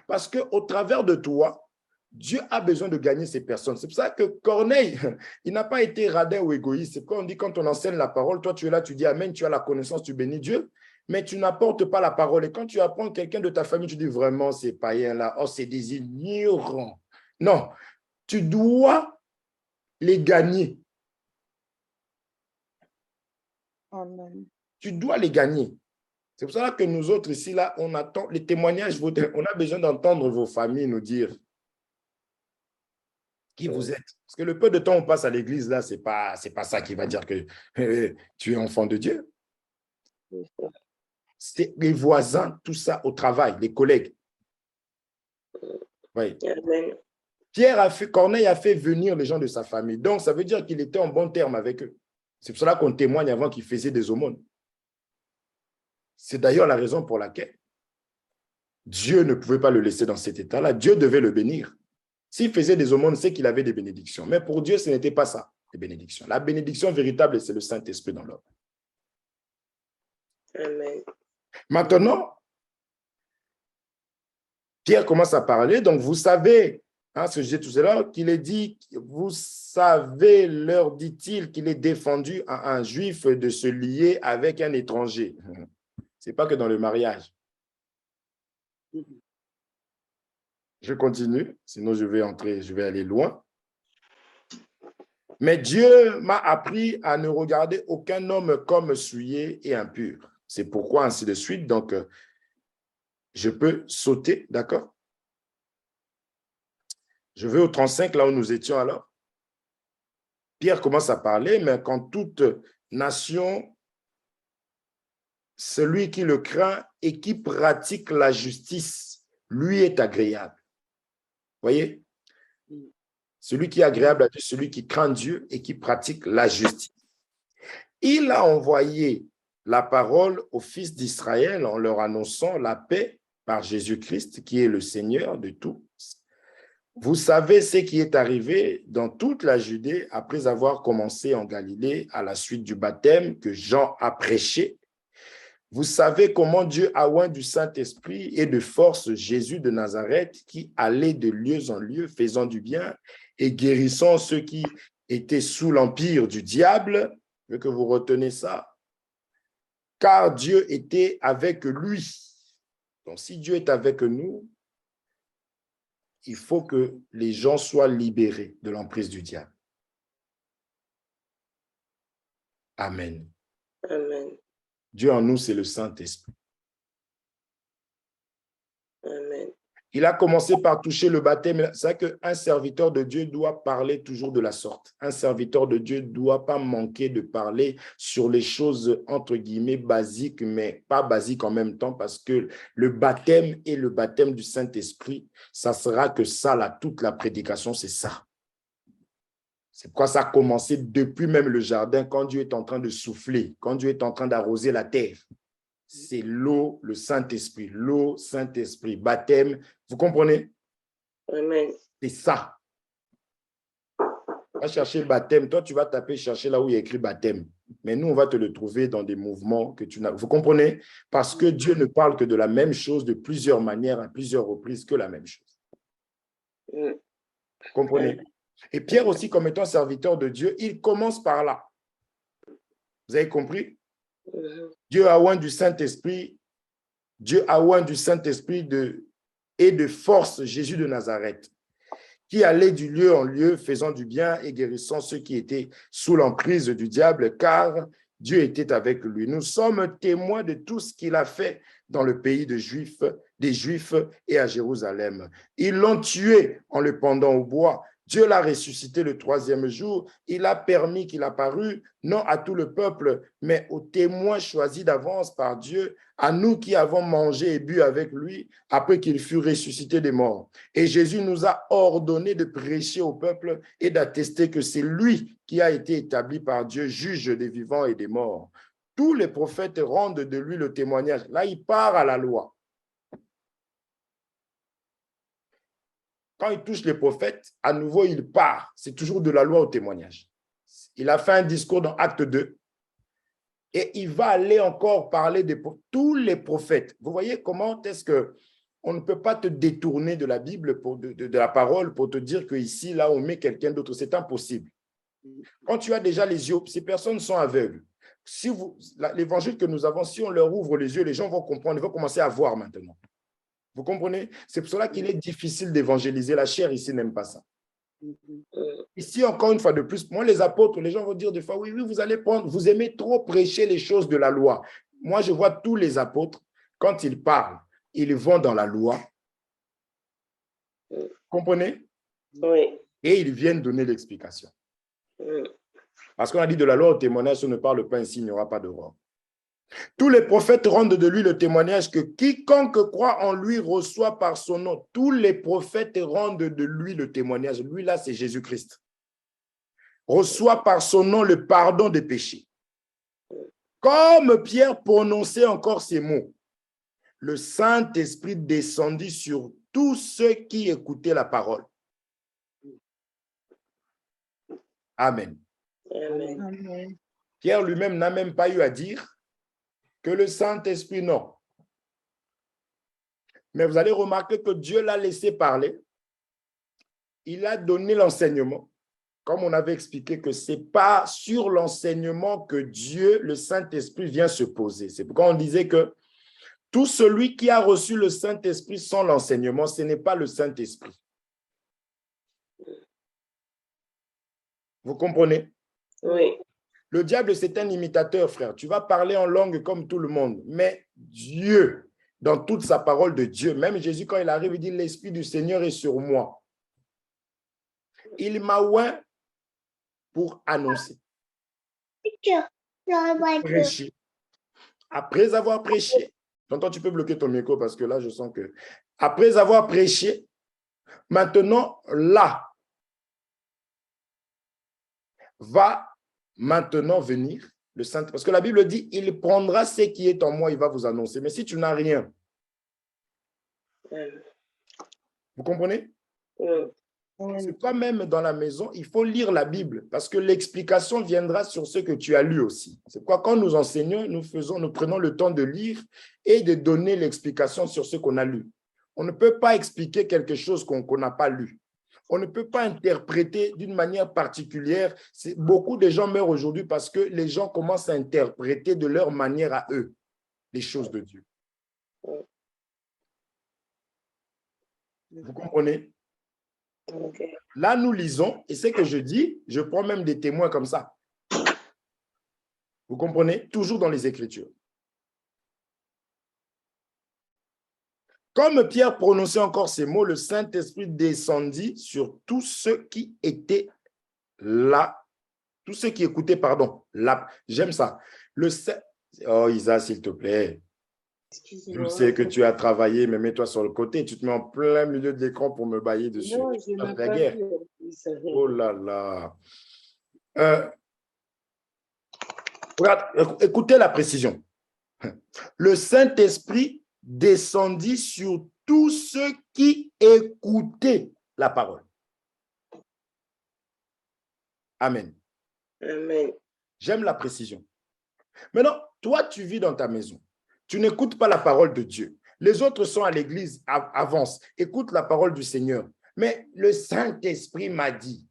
Parce qu'au travers de toi, Dieu a besoin de gagner ces personnes. C'est pour ça que Corneille, il n'a pas été radin ou égoïste. C'est quand on dit, quand on enseigne la parole, toi tu es là, tu dis Amen, tu as la connaissance, tu bénis Dieu, mais tu n'apportes pas la parole. Et quand tu apprends quelqu'un de ta famille, tu dis vraiment, ces païens-là, oh, c'est des ignorants. Non, tu dois les gagner. Amen. Tu dois les gagner. C'est pour ça que nous autres ici, là, on attend les témoignages. On a besoin d'entendre vos familles nous dire qui vous êtes. Parce que le peu de temps où on passe à l'église, là, c'est pas ça qui va dire que tu es enfant de Dieu. C'est les voisins, tout ça, au travail, les collègues. Oui. Amen. Corneille a fait venir les gens de sa famille. Donc, ça veut dire qu'il était en bon terme avec eux. C'est pour cela qu'on témoigne avant qu'il faisait des aumônes. C'est d'ailleurs la raison pour laquelle Dieu ne pouvait pas le laisser dans cet état-là. Dieu devait le bénir. S'il faisait des aumônes, c'est qu'il avait des bénédictions. Mais pour Dieu, ce n'était pas ça, les bénédictions. La bénédiction véritable, c'est le Saint-Esprit dans l'homme. Amen. Maintenant, Pierre commence à parler. Donc, vous savez, ce que je disais tout à l'heure, qu'il est dit, vous savez, leur dit-il, qu'il est défendu à un juif de se lier avec un étranger. Ce n'est pas que dans le mariage. Je continue, sinon je vais aller loin. Mais Dieu m'a appris à ne regarder aucun homme comme souillé et impur. C'est pourquoi ainsi de suite. Donc, je peux sauter, d'accord? Je vais au 35, là où nous étions alors. Pierre commence à parler, mais quand toute nation, celui qui le craint et qui pratique la justice, lui est agréable. Voyez? Celui qui est agréable à Dieu, celui qui craint Dieu et qui pratique la justice. Il a envoyé la parole aux fils d'Israël en leur annonçant la paix par Jésus-Christ, qui est le Seigneur de tous. Vous savez ce qui est arrivé dans toute la Judée après avoir commencé en Galilée à la suite du baptême que Jean a prêché. Vous savez comment Dieu a oint du Saint-Esprit et de force Jésus de Nazareth qui allait de lieu en lieu, faisant du bien et guérissant ceux qui étaient sous l'empire du diable. Je veux que vous retenez ça. Car Dieu était avec lui. Donc, si Dieu est avec nous, il faut que les gens soient libérés de l'emprise du diable. Amen. Amen. Dieu en nous, c'est le Saint-Esprit. Amen. Il a commencé par toucher le baptême. C'est vrai qu'un serviteur de Dieu doit parler toujours de la sorte. Un serviteur de Dieu ne doit pas manquer de parler sur les choses, entre guillemets, basiques, mais pas basiques en même temps, parce que le baptême et le baptême du Saint-Esprit, ça sera que ça, là, toute la prédication, c'est ça. C'est pourquoi ça a commencé depuis même le jardin, quand Dieu est en train de souffler, quand Dieu est en train d'arroser la terre. C'est l'eau, le Saint-Esprit, l'eau, Saint-Esprit, baptême. Vous comprenez? Amen. C'est ça. Va chercher baptême. Toi, tu vas taper, chercher là où il y a écrit baptême. Mais nous, on va te le trouver dans des mouvements que tu n'as. Vous comprenez? Parce que Dieu ne parle que de la même chose de plusieurs manières, à plusieurs reprises, que la même chose. Vous comprenez? Et Pierre aussi, comme étant serviteur de Dieu, il commence par là. Vous avez compris? Dieu a oint du Saint-Esprit, et de force Jésus de Nazareth, qui allait du lieu en lieu, faisant du bien et guérissant ceux qui étaient sous l'emprise du diable, car Dieu était avec lui. Nous sommes témoins de tout ce qu'il a fait dans le pays des Juifs et à Jérusalem. Ils l'ont tué en le pendant au bois. Dieu l'a ressuscité le 3e jour. Il a permis qu'il apparût, non à tout le peuple, mais aux témoins choisis d'avance par Dieu, à nous qui avons mangé et bu avec lui après qu'il fut ressuscité des morts. Et Jésus nous a ordonné de prêcher au peuple et d'attester que c'est lui qui a été établi par Dieu, juge des vivants et des morts. Tous les prophètes rendent de lui le témoignage. Là, il part à la loi. Quand il touche les prophètes, à nouveau, il part. C'est toujours de la loi au témoignage. Il a fait un discours dans Acte 2 et il va aller encore parler de tous les prophètes. Vous voyez comment est-ce que on ne peut pas te détourner de la Bible, de la parole, pour te dire qu'ici, là, on met quelqu'un d'autre. C'est impossible. Quand tu as déjà les yeux, ces personnes sont aveugles. Si l'évangile que nous avons, si on leur ouvre les yeux, les gens vont comprendre, ils vont commencer à voir maintenant. Vous comprenez? C'est pour cela qu'il est difficile d'évangéliser. La chair ici n'aime pas ça. Ici, encore une fois de plus, moi, les apôtres, les gens vont dire des fois, oui, vous allez prendre, vous aimez trop prêcher les choses de la loi. Moi, je vois tous les apôtres, quand ils parlent, ils vont dans la loi. Vous comprenez? Oui. Et ils viennent donner l'explication. Parce qu'on a dit de la loi au témoignage, si on ne parle pas ainsi, il n'y aura pas de roi. Tous les prophètes rendent de lui le témoignage que quiconque croit en lui reçoit par son nom. Tous les prophètes rendent de lui le témoignage. Lui, là, c'est Jésus-Christ. Reçoit par son nom le pardon des péchés. Comme Pierre prononçait encore ces mots, le Saint-Esprit descendit sur tous ceux qui écoutaient la parole. Amen. Amen. Amen. Pierre lui-même n'a même pas eu à dire que le Saint-Esprit, non. Mais vous allez remarquer que Dieu l'a laissé parler. Il a donné l'enseignement. Comme on avait expliqué que ce n'est pas sur l'enseignement que Dieu, le Saint-Esprit, vient se poser. C'est pourquoi on disait que tout celui qui a reçu le Saint-Esprit sans l'enseignement, ce n'est pas le Saint-Esprit. Vous comprenez? Oui. Le diable, c'est un imitateur, frère. Tu vas parler en langue comme tout le monde. Mais Dieu, dans toute sa parole de Dieu, même Jésus, quand il arrive, il dit, l'Esprit du Seigneur est sur moi. Il m'a oint pour annoncer, prêcher. Après avoir prêché, tonton, tu peux bloquer ton micro parce que là, je sens que... Après avoir prêché, maintenant, là, va maintenant venir le Saint. Parce que la Bible dit, il prendra ce qui est en moi, il va vous annoncer. Mais si tu n'as rien, vous comprenez? C'est toi même dans la maison, il faut lire la Bible parce que l'explication viendra sur ce que tu as lu aussi. C'est pourquoi quand nous enseignons, nous prenons le temps de lire et de donner l'explication sur ce qu'on a lu. On ne peut pas expliquer quelque chose qu'on n'a pas lu. On ne peut pas interpréter d'une manière particulière. Beaucoup de gens meurent aujourd'hui parce que les gens commencent à interpréter de leur manière à eux les choses de Dieu. Vous comprenez? Okay. Là, nous lisons, et ce que je dis, je prends même des témoins comme ça. Vous comprenez? Toujours dans les Écritures. Comme Pierre prononçait encore ces mots, le Saint-Esprit descendit sur tous ceux qui étaient là, tous ceux qui écoutaient, pardon, là. J'aime ça. Oh, Isa, s'il te plaît. Je sais que tu as travaillé, mais mets-toi sur le côté. Tu te mets en plein milieu de l'écran pour me bailler dessus. Non, je n'ai la pas guerre. vu. Oh là là. Regarde, écoutez la précision. Le Saint-Esprit descendit sur tous ceux qui écoutaient la parole. Amen. Amen. J'aime la précision. Maintenant, toi, tu vis dans ta maison. Tu n'écoutes pas la parole de Dieu. Les autres sont à l'église, avance. Écoute la parole du Seigneur. Mais le Saint-Esprit m'a dit,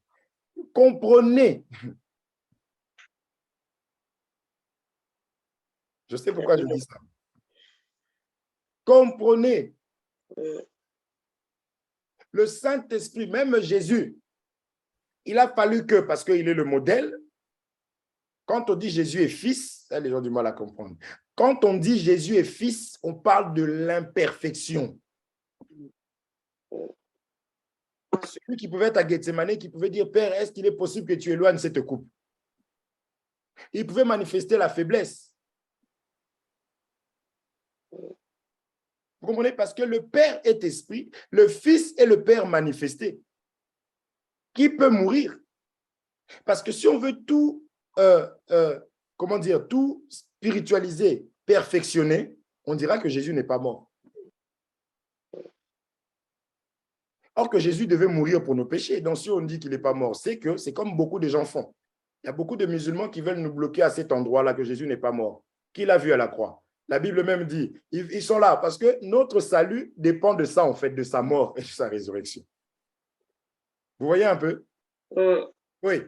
comprenez. Je sais pourquoi je dis ça. Comprenez. Le Saint-Esprit, même Jésus, il a fallu que, parce qu'il est le modèle, quand on dit Jésus est fils, les gens ont du mal à comprendre. Quand on dit Jésus est fils, on parle de l'imperfection. Celui qui pouvait être à Gethsemane, qui pouvait dire, Père, est-ce qu'il est possible que tu éloignes cette coupe? Il pouvait manifester la faiblesse. Vous comprenez? Parce que le Père est esprit, le Fils est le Père manifesté. Qui peut mourir? Parce que si on veut tout, tout spiritualiser, perfectionner, on dira que Jésus n'est pas mort. Or que Jésus devait mourir pour nos péchés. Donc si on dit qu'il n'est pas mort, c'est que c'est comme beaucoup de gens font. Il y a beaucoup de musulmans qui veulent nous bloquer à cet endroit-là que Jésus n'est pas mort. Qui l'a vu à la croix? La Bible même dit, ils sont là parce que notre salut dépend de ça, en fait, de sa mort et de sa résurrection. Vous voyez un peu? Oui.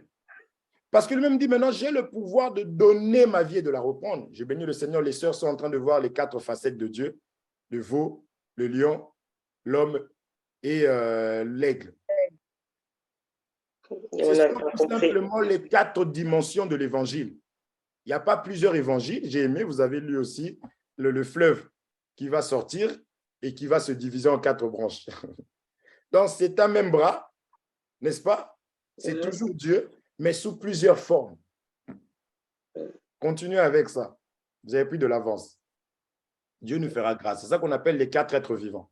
Parce que lui-même dit, maintenant, j'ai le pouvoir de donner ma vie et de la reprendre. J'ai béni le Seigneur, les sœurs sont en train de voir les 4 facettes de Dieu, le veau, le lion, l'homme et l'aigle. Ce sont tout simplement les 4 dimensions de l'évangile. Il n'y a pas plusieurs évangiles. J'ai aimé, vous avez lu aussi le fleuve qui va sortir et qui va se diviser en 4 branches. Donc, c'est un même bras, n'est-ce pas? C'est toujours Dieu, mais sous plusieurs formes. Continuez avec ça. Vous avez pris de l'avance. Dieu nous fera grâce. C'est ça qu'on appelle les 4 êtres vivants.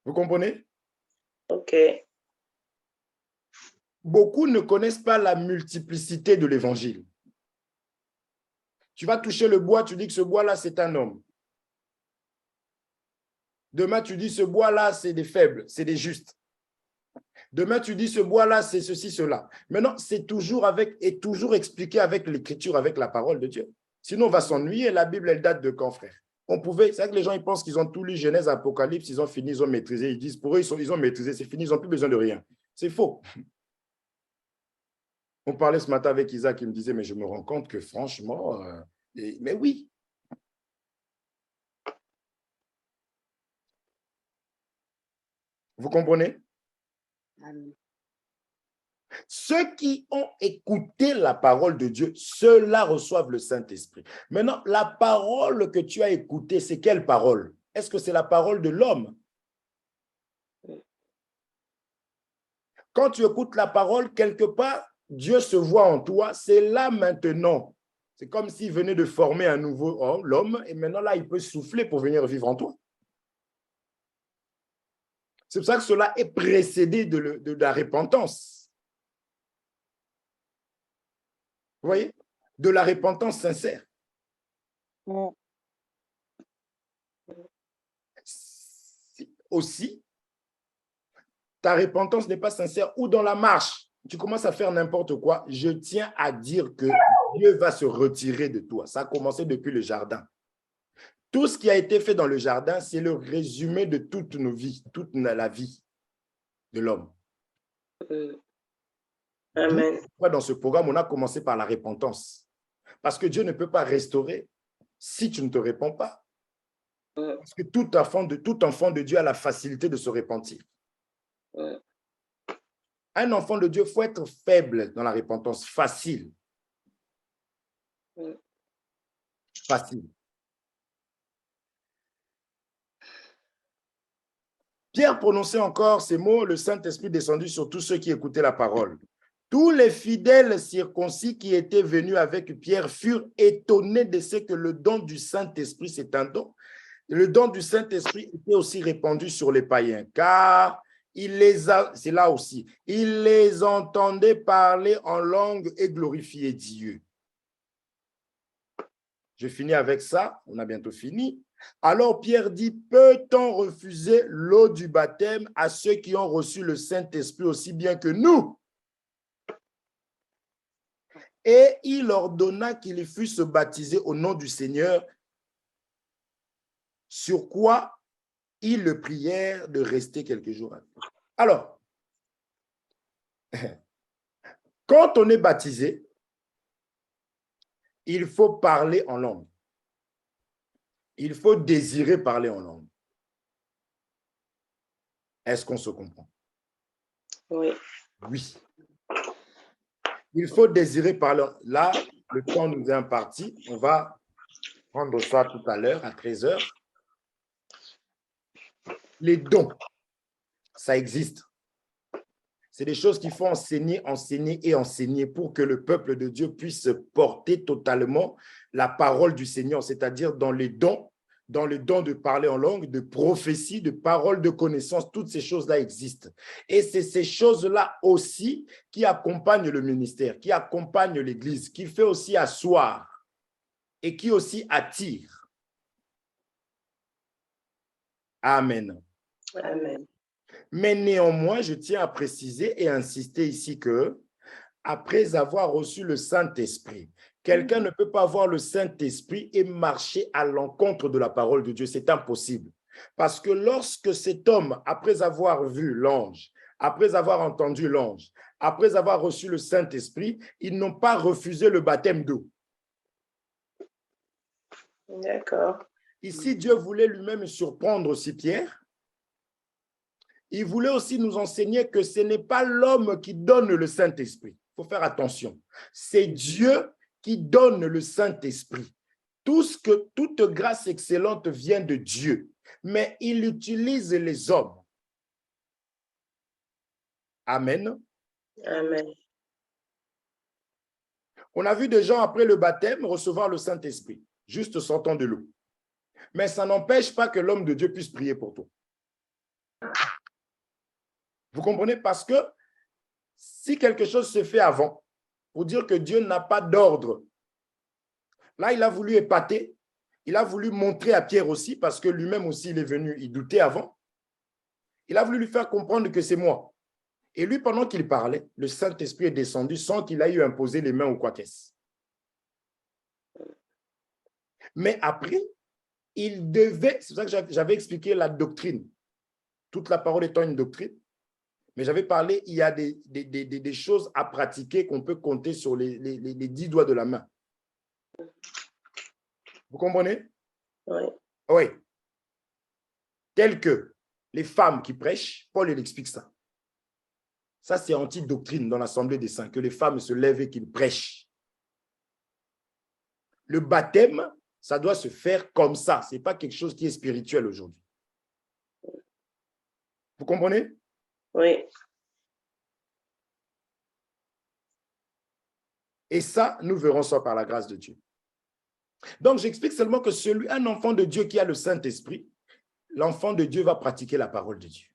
Vous comprenez? OK. Beaucoup ne connaissent pas la multiplicité de l'évangile. Tu vas toucher le bois, tu dis que ce bois-là, c'est un homme. Demain, tu dis ce bois-là, c'est des faibles, c'est des justes. Demain, tu dis ce bois-là, c'est ceci, cela. Maintenant, c'est toujours toujours expliqué avec l'écriture, avec la parole de Dieu. Sinon, on va s'ennuyer. La Bible, elle date de quand, frère? C'est vrai que les gens, ils pensent qu'ils ont tout lu, Genèse, Apocalypse, ils ont fini, ils ont maîtrisé. Ils disent, pour eux, ils ont maîtrisé, c'est fini, ils n'ont plus besoin de rien. C'est faux. On parlait ce matin avec Isaac, il me disait, mais je me rends compte que franchement, mais oui. Vous comprenez? Ceux qui ont écouté la parole de Dieu, ceux-là reçoivent le Saint-Esprit. Maintenant, la parole que tu as écoutée, c'est quelle parole? Est-ce que c'est la parole de l'homme? Quand tu écoutes la parole, quelque part, Dieu se voit en toi, c'est là maintenant. C'est comme s'il venait de former un nouveau homme, l'homme, et maintenant là, il peut souffler pour venir vivre en toi. C'est pour ça que cela est précédé de la repentance. Vous voyez? De la repentance sincère. Aussi, ta repentance n'est pas sincère ou dans la marche, tu commences à faire n'importe quoi, je tiens à dire que Dieu va se retirer de toi. Ça a commencé depuis le jardin. Tout ce qui a été fait dans le jardin, c'est le résumé de toutes nos vies, toute la vie de l'homme. Amen. Dans ce programme, on a commencé par la repentance. Parce que Dieu ne peut pas restaurer si tu ne te répands pas. Parce que tout enfant de Dieu a la facilité de se repentir. Un enfant de Dieu, il faut être faible dans la repentance, facile. Facile. Pierre prononçait encore ces mots, le Saint-Esprit descendu sur tous ceux qui écoutaient la parole. Tous les fidèles circoncis qui étaient venus avec Pierre furent étonnés de ce que le don du Saint-Esprit, c'est un don. Le don du Saint-Esprit était aussi répandu sur les païens, car c'est là aussi, il les entendait parler en langue et glorifier Dieu. Je finis avec ça, on a bientôt fini. Alors Pierre dit, peut-on refuser l'eau du baptême à ceux qui ont reçu le Saint-Esprit aussi bien que nous? Et il ordonna qu'ils fussent baptisés au nom du Seigneur, sur quoi ils le prièrent de rester quelques jours. Alors, quand on est baptisé, il faut parler en langue. Il faut désirer parler en langue. Est-ce qu'on se comprend? Oui. Oui. Il faut désirer parler. Là, le temps nous est imparti. On va prendre ça tout à l'heure, à 13h. Les dons, ça existe. C'est des choses qu'il faut enseigner, enseigner et enseigner pour que le peuple de Dieu puisse porter totalement la parole du Seigneur, c'est-à-dire dans les dons de parler en langue, de prophétie, de parole, de connaissance, toutes ces choses-là existent. Et c'est ces choses-là aussi qui accompagnent le ministère, qui accompagnent l'Église, qui fait aussi asseoir et qui aussi attire. Amen. Amen. Mais néanmoins, je tiens à préciser et insister ici que, après avoir reçu le Saint-Esprit, quelqu'un ne peut pas avoir le Saint-Esprit et marcher à l'encontre de la parole de Dieu. C'est impossible. Parce que lorsque cet homme, après avoir vu l'ange, après avoir entendu l'ange, après avoir reçu le Saint-Esprit, ils n'ont pas refusé le baptême d'eau. D'accord. Ici, Dieu voulait lui-même surprendre aussi Pierre. Il voulait aussi nous enseigner que ce n'est pas l'homme qui donne le Saint-Esprit. Il faut faire attention. C'est Dieu qui donne le Saint-Esprit. Toute grâce excellente vient de Dieu, mais il utilise les hommes. Amen. Amen. On a vu des gens après le baptême recevoir le Saint-Esprit, juste sortant de l'eau. Mais ça n'empêche pas que l'homme de Dieu puisse prier pour toi. Vous comprenez? Parce que si quelque chose se fait avant, pour dire que Dieu n'a pas d'ordre, là, il a voulu épater, il a voulu montrer à Pierre aussi, parce que lui-même aussi, il est venu, il doutait avant. Il a voulu lui faire comprendre que c'est moi. Et lui, pendant qu'il parlait, le Saint-Esprit est descendu sans qu'il ait eu imposé les mains ou quoi qu'est-ce. Mais après, il devait, c'est pour ça que j'avais expliqué la doctrine, toute la parole étant une doctrine, mais j'avais parlé, il y a des choses à pratiquer qu'on peut compter sur les 10 doigts de la main. Vous comprenez? Oui. Oui. Telles que les femmes qui prêchent, Paul il explique ça. Ça, c'est anti-doctrine dans l'Assemblée des saints, que les femmes se lèvent et qu'ils prêchent. Le baptême, ça doit se faire comme ça. Ce n'est pas quelque chose qui est spirituel aujourd'hui. Vous comprenez? Oui. Et ça, nous verrons ça par la grâce de Dieu. Donc, j'explique seulement que un enfant de Dieu qui a le Saint-Esprit, l'enfant de Dieu va pratiquer la parole de Dieu.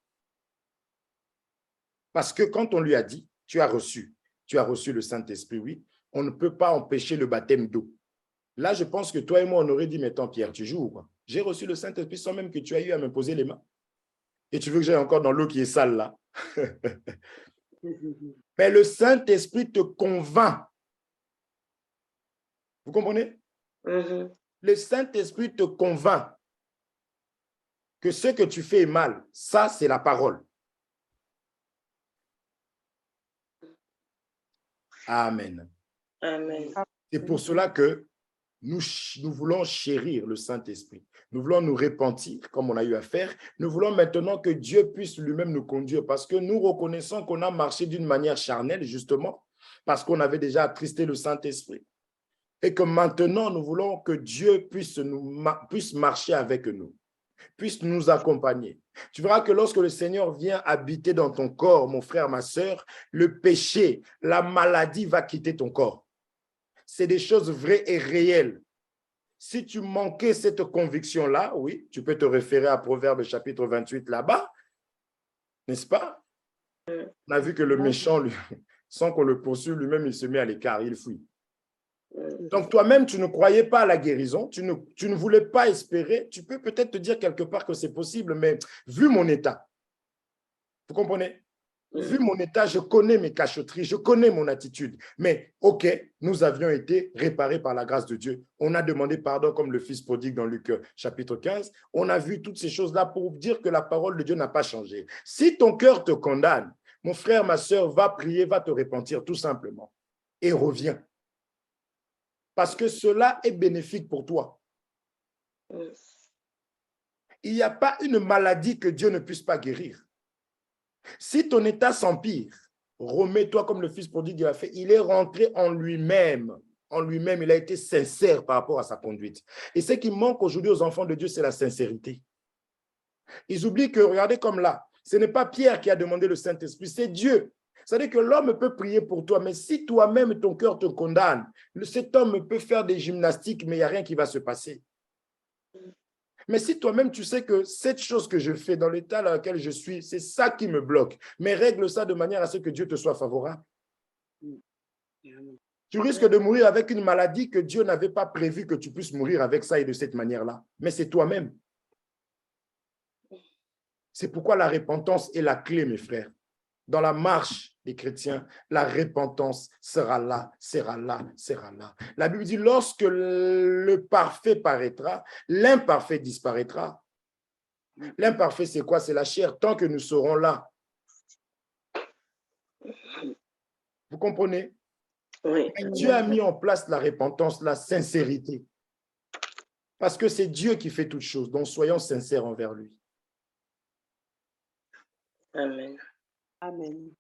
Parce que quand on lui a dit, tu as reçu le Saint-Esprit, oui, on ne peut pas empêcher le baptême d'eau. Là, je pense que toi et moi, on aurait dit, mais tant Pierre, tu joues ou quoi? J'ai reçu le Saint-Esprit sans même que tu aies eu à me poser les mains. Et tu veux que j'aille encore dans l'eau qui est sale là? Mais le Saint-Esprit te convainc. Vous comprenez? Le Saint-Esprit te convainc que ce que tu fais est mal. Ça, c'est la parole. Amen. Amen. C'est pour cela que nous voulons chérir le Saint-Esprit. Nous voulons nous repentir comme on a eu à faire. Nous voulons maintenant que Dieu puisse lui-même nous conduire parce que nous reconnaissons qu'on a marché d'une manière charnelle, justement, parce qu'on avait déjà attristé le Saint-Esprit. Et que maintenant, nous voulons que Dieu puisse marcher avec nous, puisse nous accompagner. Tu verras que lorsque le Seigneur vient habiter dans ton corps, mon frère, ma sœur, le péché, la maladie va quitter ton corps. C'est des choses vraies et réelles. Si tu manquais cette conviction-là, oui, tu peux te référer à Proverbe chapitre 28 là-bas, n'est-ce pas? On a vu que le méchant, lui, sans qu'on le poursuive, lui-même, il se met à l'écart, il fuit. Donc, toi-même, tu ne croyais pas à la guérison, tu ne voulais pas espérer. Tu peux peut-être te dire quelque part que c'est possible, mais vu mon état, vous comprenez? Vu mon état, je connais mes cachotteries, je connais mon attitude. Mais ok, nous avions été réparés par la grâce de Dieu. On a demandé pardon comme le fils prodigue dans Luc chapitre 15. On a vu toutes ces choses-là pour dire que la parole de Dieu n'a pas changé. Si ton cœur te condamne, mon frère, ma soeur, va prier, va te repentir tout simplement et reviens. Parce que cela est bénéfique pour toi. Il n'y a pas une maladie que Dieu ne puisse pas guérir. Si ton état s'empire, remets-toi comme le fils prodigue a fait. Il est rentré en lui-même. En lui-même, il a été sincère par rapport à sa conduite. Et ce qui manque aujourd'hui aux enfants de Dieu, c'est la sincérité. Ils oublient que, regardez comme là, ce n'est pas Pierre qui a demandé le Saint-Esprit, c'est Dieu. C'est-à-dire que l'homme peut prier pour toi, mais si toi-même, ton cœur te condamne, cet homme peut faire des gymnastiques, mais il n'y a rien qui va se passer. Mais si toi-même, tu sais que cette chose que je fais dans l'état dans lequel je suis, c'est ça qui me bloque, mais règle ça de manière à ce que Dieu te soit favorable. Tu risques de mourir avec une maladie que Dieu n'avait pas prévu que tu puisses mourir avec ça et de cette manière-là. Mais c'est toi-même. C'est pourquoi la repentance est la clé, mes frères. Dans la marche des chrétiens, la repentance sera là, sera là, sera là. La Bible dit, lorsque le parfait paraîtra, l'imparfait disparaîtra. L'imparfait, c'est quoi? C'est la chair, tant que nous serons là. Vous comprenez? Oui. Dieu a mis en place la repentance, la sincérité. Parce que c'est Dieu qui fait toutes choses, donc soyons sincères envers lui. Amen. Amen.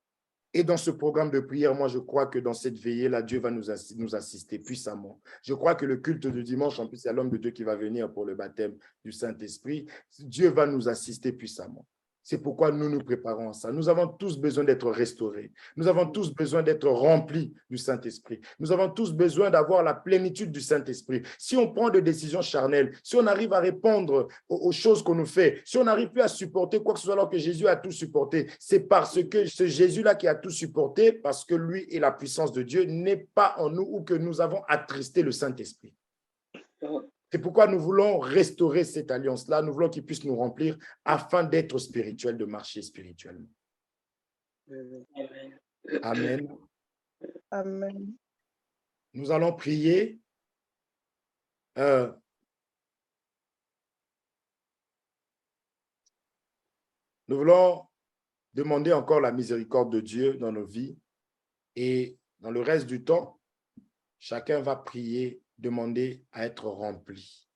Et dans ce programme de prière, moi, je crois que dans cette veillée-là, Dieu va nous assister puissamment. Je crois que le culte du dimanche, en plus, c'est l'homme de Dieu qui va venir pour le baptême du Saint-Esprit. Dieu va nous assister puissamment. C'est pourquoi nous nous préparons à ça. Nous avons tous besoin d'être restaurés. Nous avons tous besoin d'être remplis du Saint-Esprit. Nous avons tous besoin d'avoir la plénitude du Saint-Esprit. Si on prend des décisions charnelles, si on arrive à répondre aux choses qu'on nous fait, si on n'arrive plus à supporter quoi que ce soit alors que Jésus a tout supporté, c'est parce que ce Jésus-là qui a tout supporté, parce que lui et la puissance de Dieu n'est pas en nous ou que nous avons attristé le Saint-Esprit. C'est pourquoi nous voulons restaurer cette alliance-là, nous voulons qu'il puisse nous remplir afin d'être spirituel, de marcher spirituellement. Amen. Amen. Amen. Nous allons prier. Nous voulons demander encore la miséricorde de Dieu dans nos vies et dans le reste du temps, chacun va prier, demander à être rempli.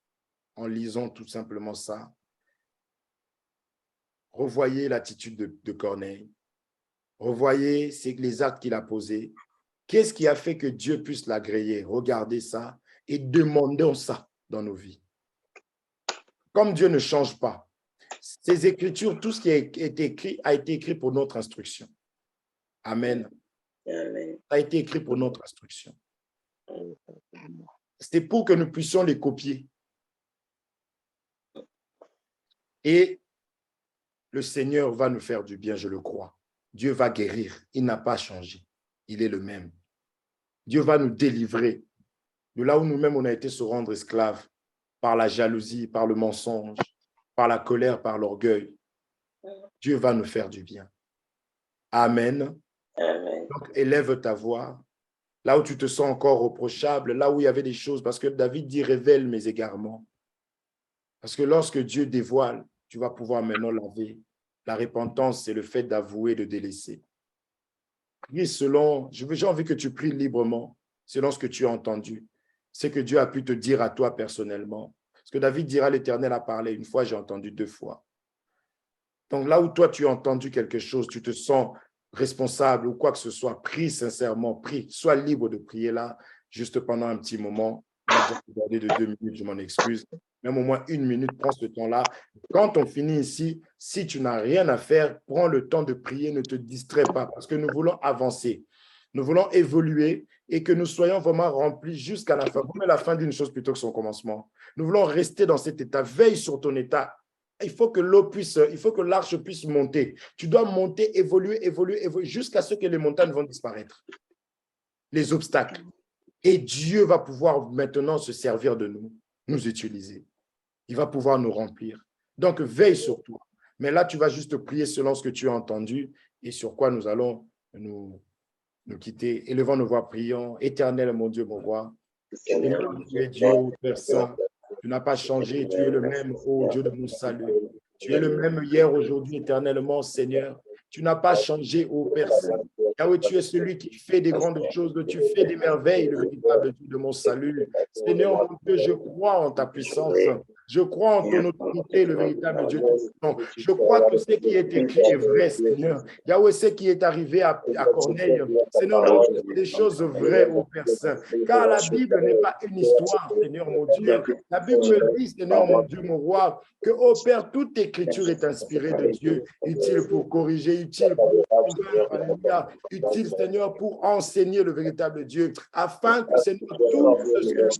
En lisant tout simplement ça, revoyez l'attitude de Corneille, revoyez les actes qu'il a posés. Qu'est-ce qui a fait que Dieu puisse l'agréer? Regardez ça et demandons ça dans nos vies. Comme Dieu ne change pas, ces Écritures, tout ce qui a été écrit pour notre instruction. Amen. Amen. Ça a été écrit pour notre instruction. C'était pour que nous puissions les copier. Et le Seigneur va nous faire du bien, je le crois. Dieu va guérir. Il n'a pas changé. Il est le même. Dieu va nous délivrer de là où nous-mêmes on a été se rendre esclaves par la jalousie, par le mensonge, par la colère, par l'orgueil. Dieu va nous faire du bien. Amen. Amen. Donc, élève ta voix. Là où tu te sens encore reprochable, là où il y avait des choses, parce que David dit, révèle mes égarements. Parce que lorsque Dieu dévoile, tu vas pouvoir maintenant laver. La repentance, c'est le fait d'avouer, de délaisser. Prie selon, j'ai envie que tu pries librement, selon ce que tu as entendu. Ce que Dieu a pu te dire à toi personnellement. Parce que David dira, l'Éternel a parlé une fois, j'ai entendu 2 fois. Donc là où toi, tu as entendu quelque chose, tu te sens responsable ou quoi que ce soit, prie sincèrement, prie. Sois libre de prier là, juste pendant un petit moment. On a déjà regardé de 2 minutes, je m'en excuse. Même au moins 1 minute, prends ce temps-là. Quand on finit ici, si tu n'as rien à faire, prends le temps de prier, ne te distrais pas, parce que nous voulons avancer. Nous voulons évoluer et que nous soyons vraiment remplis jusqu'à la fin. Vaut mieux la fin d'une chose plutôt que son commencement. Nous voulons rester dans cet état. Veille sur ton état. Il faut que l'arche puisse monter. Tu dois monter, évoluer jusqu'à ce que les montagnes vont disparaître. Les obstacles. Et Dieu va pouvoir maintenant se servir de nous, nous utiliser. Il va pouvoir nous remplir. Donc, veille sur toi. Mais là, tu vas juste prier selon ce que tu as entendu et sur quoi nous allons nous quitter. Élevons nos voix, prions. Éternel, mon Dieu, mon roi, Seigneur, tu es Dieu, ô Père Saint. Tu n'as pas changé, tu es le même, ô Dieu de mon salut. Tu es le même hier, aujourd'hui, éternellement, Seigneur. Tu n'as pas changé, ô Père Saint. Yahweh, tu es celui qui fait des grandes choses, tu fais des merveilles, le véritable Dieu de mon salut. Seigneur, mon Dieu, je crois en ta puissance. Je crois en ton autorité, le véritable Dieu tout-puissant. Je crois que ce qui est écrit est vrai, Seigneur. Yahweh, ce qui est arrivé à Corneille, Seigneur, mon Dieu, c'est des choses vraies, ô Père Saint. Car la Bible n'est pas une histoire, Seigneur, mon Dieu. La Bible me dit, Seigneur, mon Dieu, mon roi, que, ô Père, toute écriture est inspirée de Dieu, utile pour corriger, utile pour convaincre, alléluia, utile, Seigneur, pour enseigner le véritable Dieu, afin que, Seigneur, tout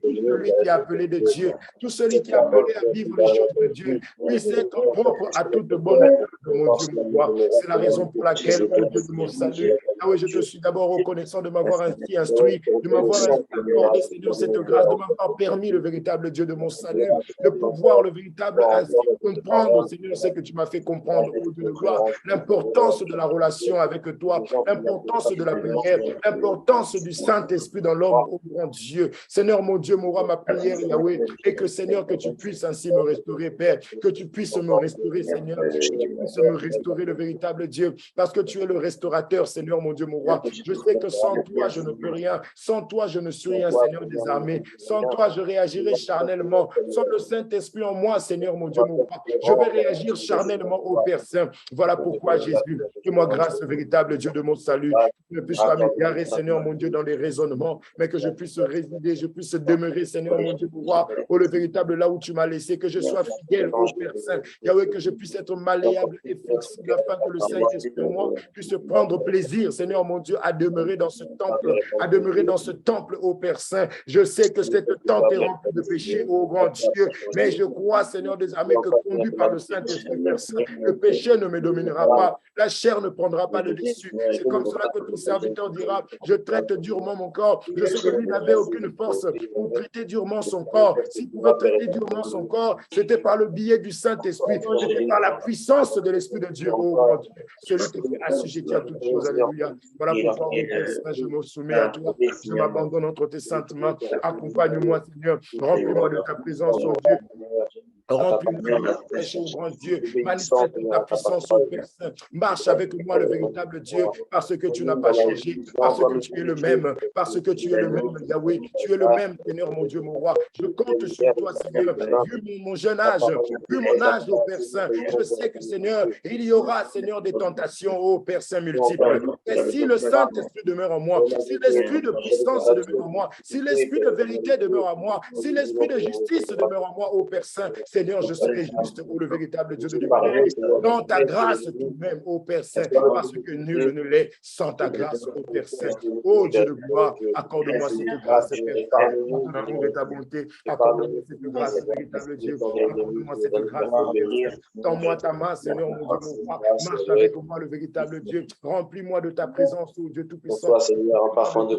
celui qui est appelé de Dieu, tout celui qui est appelé à vivre les choses de Dieu, puisse être propre à toute bonne œuvre de mon Dieu, mon roi. C'est la raison pour laquelle, ô Dieu de mon salut, ah oui, je te suis d'abord reconnaissant de m'avoir ainsi instruit, de m'avoir accordé, Seigneur, cette grâce, de m'avoir permis, le véritable Dieu de mon salut, de pouvoir le véritable ainsi comprendre, Seigneur, ce que tu m'as fait comprendre, ô Dieu de gloire, l'importance de la relation avec toi, l'importance de la prière, l'importance du Saint-Esprit dans l'homme, ô grand Dieu. Seigneur, mon Dieu, mon roi, ma prière, Yahweh, et que, Seigneur, que tu puisses ainsi me restaurer, Père, que tu puisses me restaurer, Seigneur, que tu puisses me restaurer, le véritable Dieu, parce que tu es le restaurateur, Seigneur, mon Dieu, mon roi. Je sais que sans toi, je ne peux rien, sans toi, je ne suis rien, Seigneur des armées, sans toi, je réagirai charnellement, sans le Saint-Esprit en moi, Seigneur, mon Dieu, mon roi, je vais réagir charnellement au Père Saint. Voilà pourquoi, Jésus, fais-moi grâce, véritable Dieu de mon salut, que je ne puisse pas m'égarer, Seigneur, mon Dieu, dans les raisonnements, mais que je puisse résider, je puisse demeurer, Seigneur, mon Dieu, mon roi, au le véritable là où tu m'as laissé, que je sois fidèle au Père Saint, Yahweh, que je puisse être malléable et flexible afin que le Saint-Esprit en moi puisse prendre plaisir, Seigneur, mon Dieu, à demeurer dans ce temple, au Père Saint. Je sais que cette tente est remplie de péché, ô grand Dieu, mais je crois, Seigneur des armées, que conduit par le Saint-Esprit, Père Saint, le péché ne me dominera pas, la chair ne prendra pas le dessus. C'est comme cela que ton serviteur dira, je traite durement mon corps. Je sais que lui n'avait aucune force pour traiter durement son corps. S'il pouvait traiter durement son corps, c'était par le biais du Saint-Esprit, c'était par la puissance de l'Esprit de Dieu, ô grand Dieu, celui qui est assujetti à toutes choses. Alléluia. Voilà pourquoi, ô Père Saint, je me soumets à toi, je m'abandonne entre tes saintes mains. Accompagne-moi, Seigneur, remplis-moi de ta présence, ô Dieu. Remplis-moi de ta fraîche, ô grand Dieu, manifeste ta puissance, ô Père Saint. Marche avec moi, le véritable Dieu, parce que tu n'as pas changé, parce que tu es le même, parce que tu es le même, Yahweh, tu es le même, Seigneur, mon Dieu, mon roi. Je compte sur toi, Seigneur, vu mon jeune âge, vu mon âge, ô Père Saint. Je sais que, Seigneur, il y aura, Seigneur, des tentations, ô Père Saint, multiples. Et si le Saint-Esprit demeure en moi, si l'esprit de puissance demeure en moi, si l'esprit de vérité demeure en moi, si l'esprit de justice demeure en moi, ô Père Saint, Seigneur, je serai juste pour le véritable Dieu de l'humanité. Dans ta grâce tout de même, ô Père Saint, parce que nul ne l'est sans ta grâce, ô Père Saint. Ô Dieu de gloire, accorde-moi cette grâce, Père Saint, pour ton amour et ta bonté. Accorde-moi cette grâce, véritable Dieu. Accorde-moi cette grâce, Père Saint. Tends-moi ta main, Seigneur, mon Dieu, mon roi. Marche avec moi, le véritable Dieu. Remplis-moi de ta présence, ô Dieu Tout-Puissant. Seigneur, de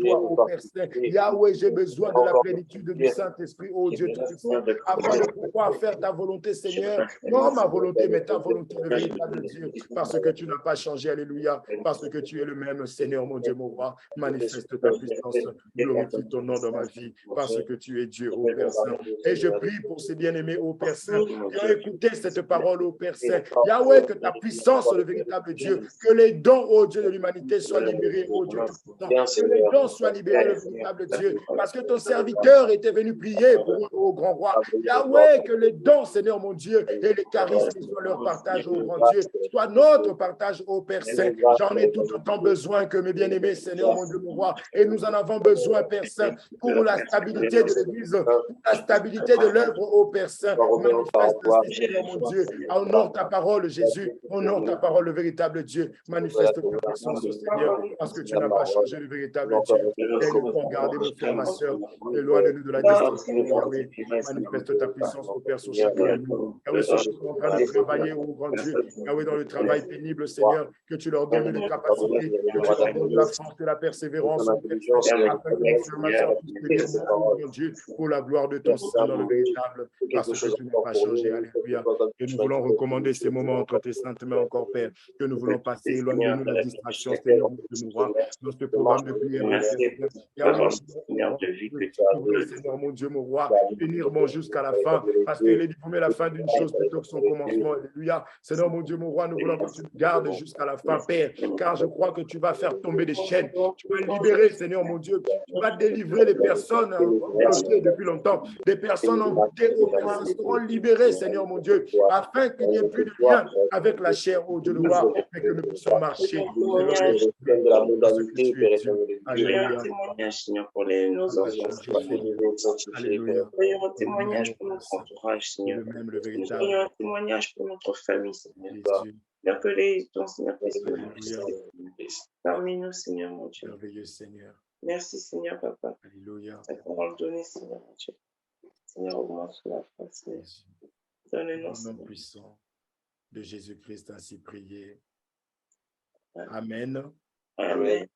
toi, ô Père Saint. Yahweh, j'ai besoin de la plénitude du Saint-Esprit, ô Dieu Tout-Puissant, afin de pouvoir faire ta volonté, Seigneur, non ma volonté, mais ta volonté, le véritable Dieu, parce que tu n'as pas changé, alléluia, parce que tu es le même, Seigneur, mon Dieu, mon roi, manifeste ta puissance, glorifie ton nom dans ma vie, parce que tu es Dieu, ô Père Saint. Et je prie pour ces bien-aimés, ô Père Saint, qui ont écouté cette parole, ô Père Saint. Yahweh, que ta puissance, le véritable Dieu, que les dons, ô Dieu de l'humanité, soient libérés, ô Dieu Tout-Puissant, que les dons soient libérés, le véritable Dieu, parce que ton serviteur était venu prier pour eux, ô grand roi. Yahweh, que les dons, Seigneur mon Dieu, et les charismes soient leur partage, ô grand Dieu, soit notre partage, ô Père Saint. J'en ai tout autant besoin que mes bien-aimés, Seigneur mon Dieu, mon roi, et nous en avons besoin, Père Saint, pour la stabilité de l'Église, pour la stabilité de l'œuvre, ô Père Saint. Manifeste, Seigneur mon Dieu, honore ta parole, Jésus, honore ta parole, le véritable Dieu, manifeste ta puissance, Seigneur, parce que tu n'as pas changé le véritable Dieu. Et nous pouvons garder nos frères, ma soeur, éloigne-nous de la destruction, Yahweh. manifeste ta puissance, au Père, sur chacun de nous. Yahweh, ceux qui sont en train de travailler, oh grand Dieu, Yahweh, dans le travail pénible, Seigneur, que tu leur donnes des capacités, que tu leur donnes la force et la persévérance, oh Père, afin que mon frère, ma soeur puisse tenir bon, oh grand Dieu, pour la gloire de ton Saint dans le véritable, parce que tu n'as pas changé. Alléluia. Que nous voulons recommander ces moments entre tes saintes mains encore, Père, que nous voulons passer, éloigne de nous la distraction, Seigneur, de nous voir dans ce programme de prière. Seigneur, mon Dieu, mon roi, finir bon jusqu'à la fin, parce qu'il est dit, vous mettez la fin d'une chose plutôt que son commencement. Alléluia. Seigneur, mon Dieu, mon roi, nous voulons que tu nous gardes jusqu'à la fin, Père, car je crois que tu vas faire tomber des chaînes. Tu vas libérer, Seigneur, mon Dieu. Tu vas délivrer les personnes bloquées depuis longtemps. Des personnes envoûtées, oh Père, seront libérées, Seigneur, mon Dieu, afin qu'il n'y ait plus de lien avec la chair, oh Dieu, le roi, mais que nous puissions marcher. Alléluia. Témoignage, Seigneur, pour nos enfants. Alléluia. Un témoignage pour notre entourage, Seigneur. Un témoignage pour notre famille, Seigneur. Seigneur, que ton Seigneur parmi nous, Seigneur, mon Dieu. Merveilleux Seigneur. Merci, Seigneur, Papa. Alléluia. Ta parole donnée, Seigneur, mon Dieu. Seigneur, augmente sur la foi, Seigneur. Donne-nous, Au nom puissant de Jésus-Christ, ainsi prié. Amen. Amen.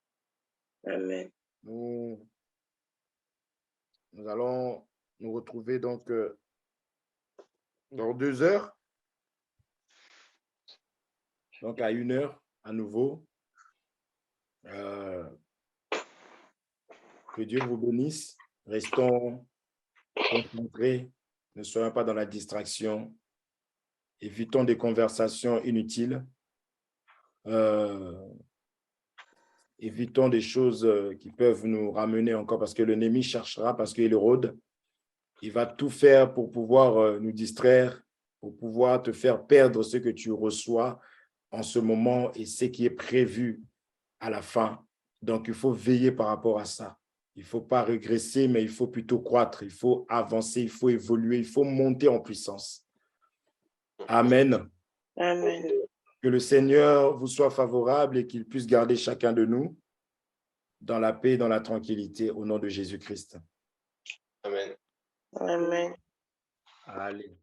Amen. Nous allons nous retrouver donc dans 2 heures, donc à 1 heure à nouveau. Que Dieu vous bénisse. Restons concentrés, ne soyons pas dans la distraction. Évitons des conversations inutiles. Évitons des choses qui peuvent nous ramener encore, parce que l'ennemi cherchera, parce qu'il rôde. Il va tout faire pour pouvoir nous distraire, pour pouvoir te faire perdre ce que tu reçois en ce moment et ce qui est prévu à la fin. Donc, il faut veiller par rapport à ça. Il ne faut pas régresser, mais il faut plutôt croître. Il faut avancer, il faut évoluer, il faut monter en puissance. Amen. Amen. Que le Seigneur vous soit favorable et qu'il puisse garder chacun de nous dans la paix et dans la tranquillité au nom de Jésus-Christ. Amen. Amen. Allez.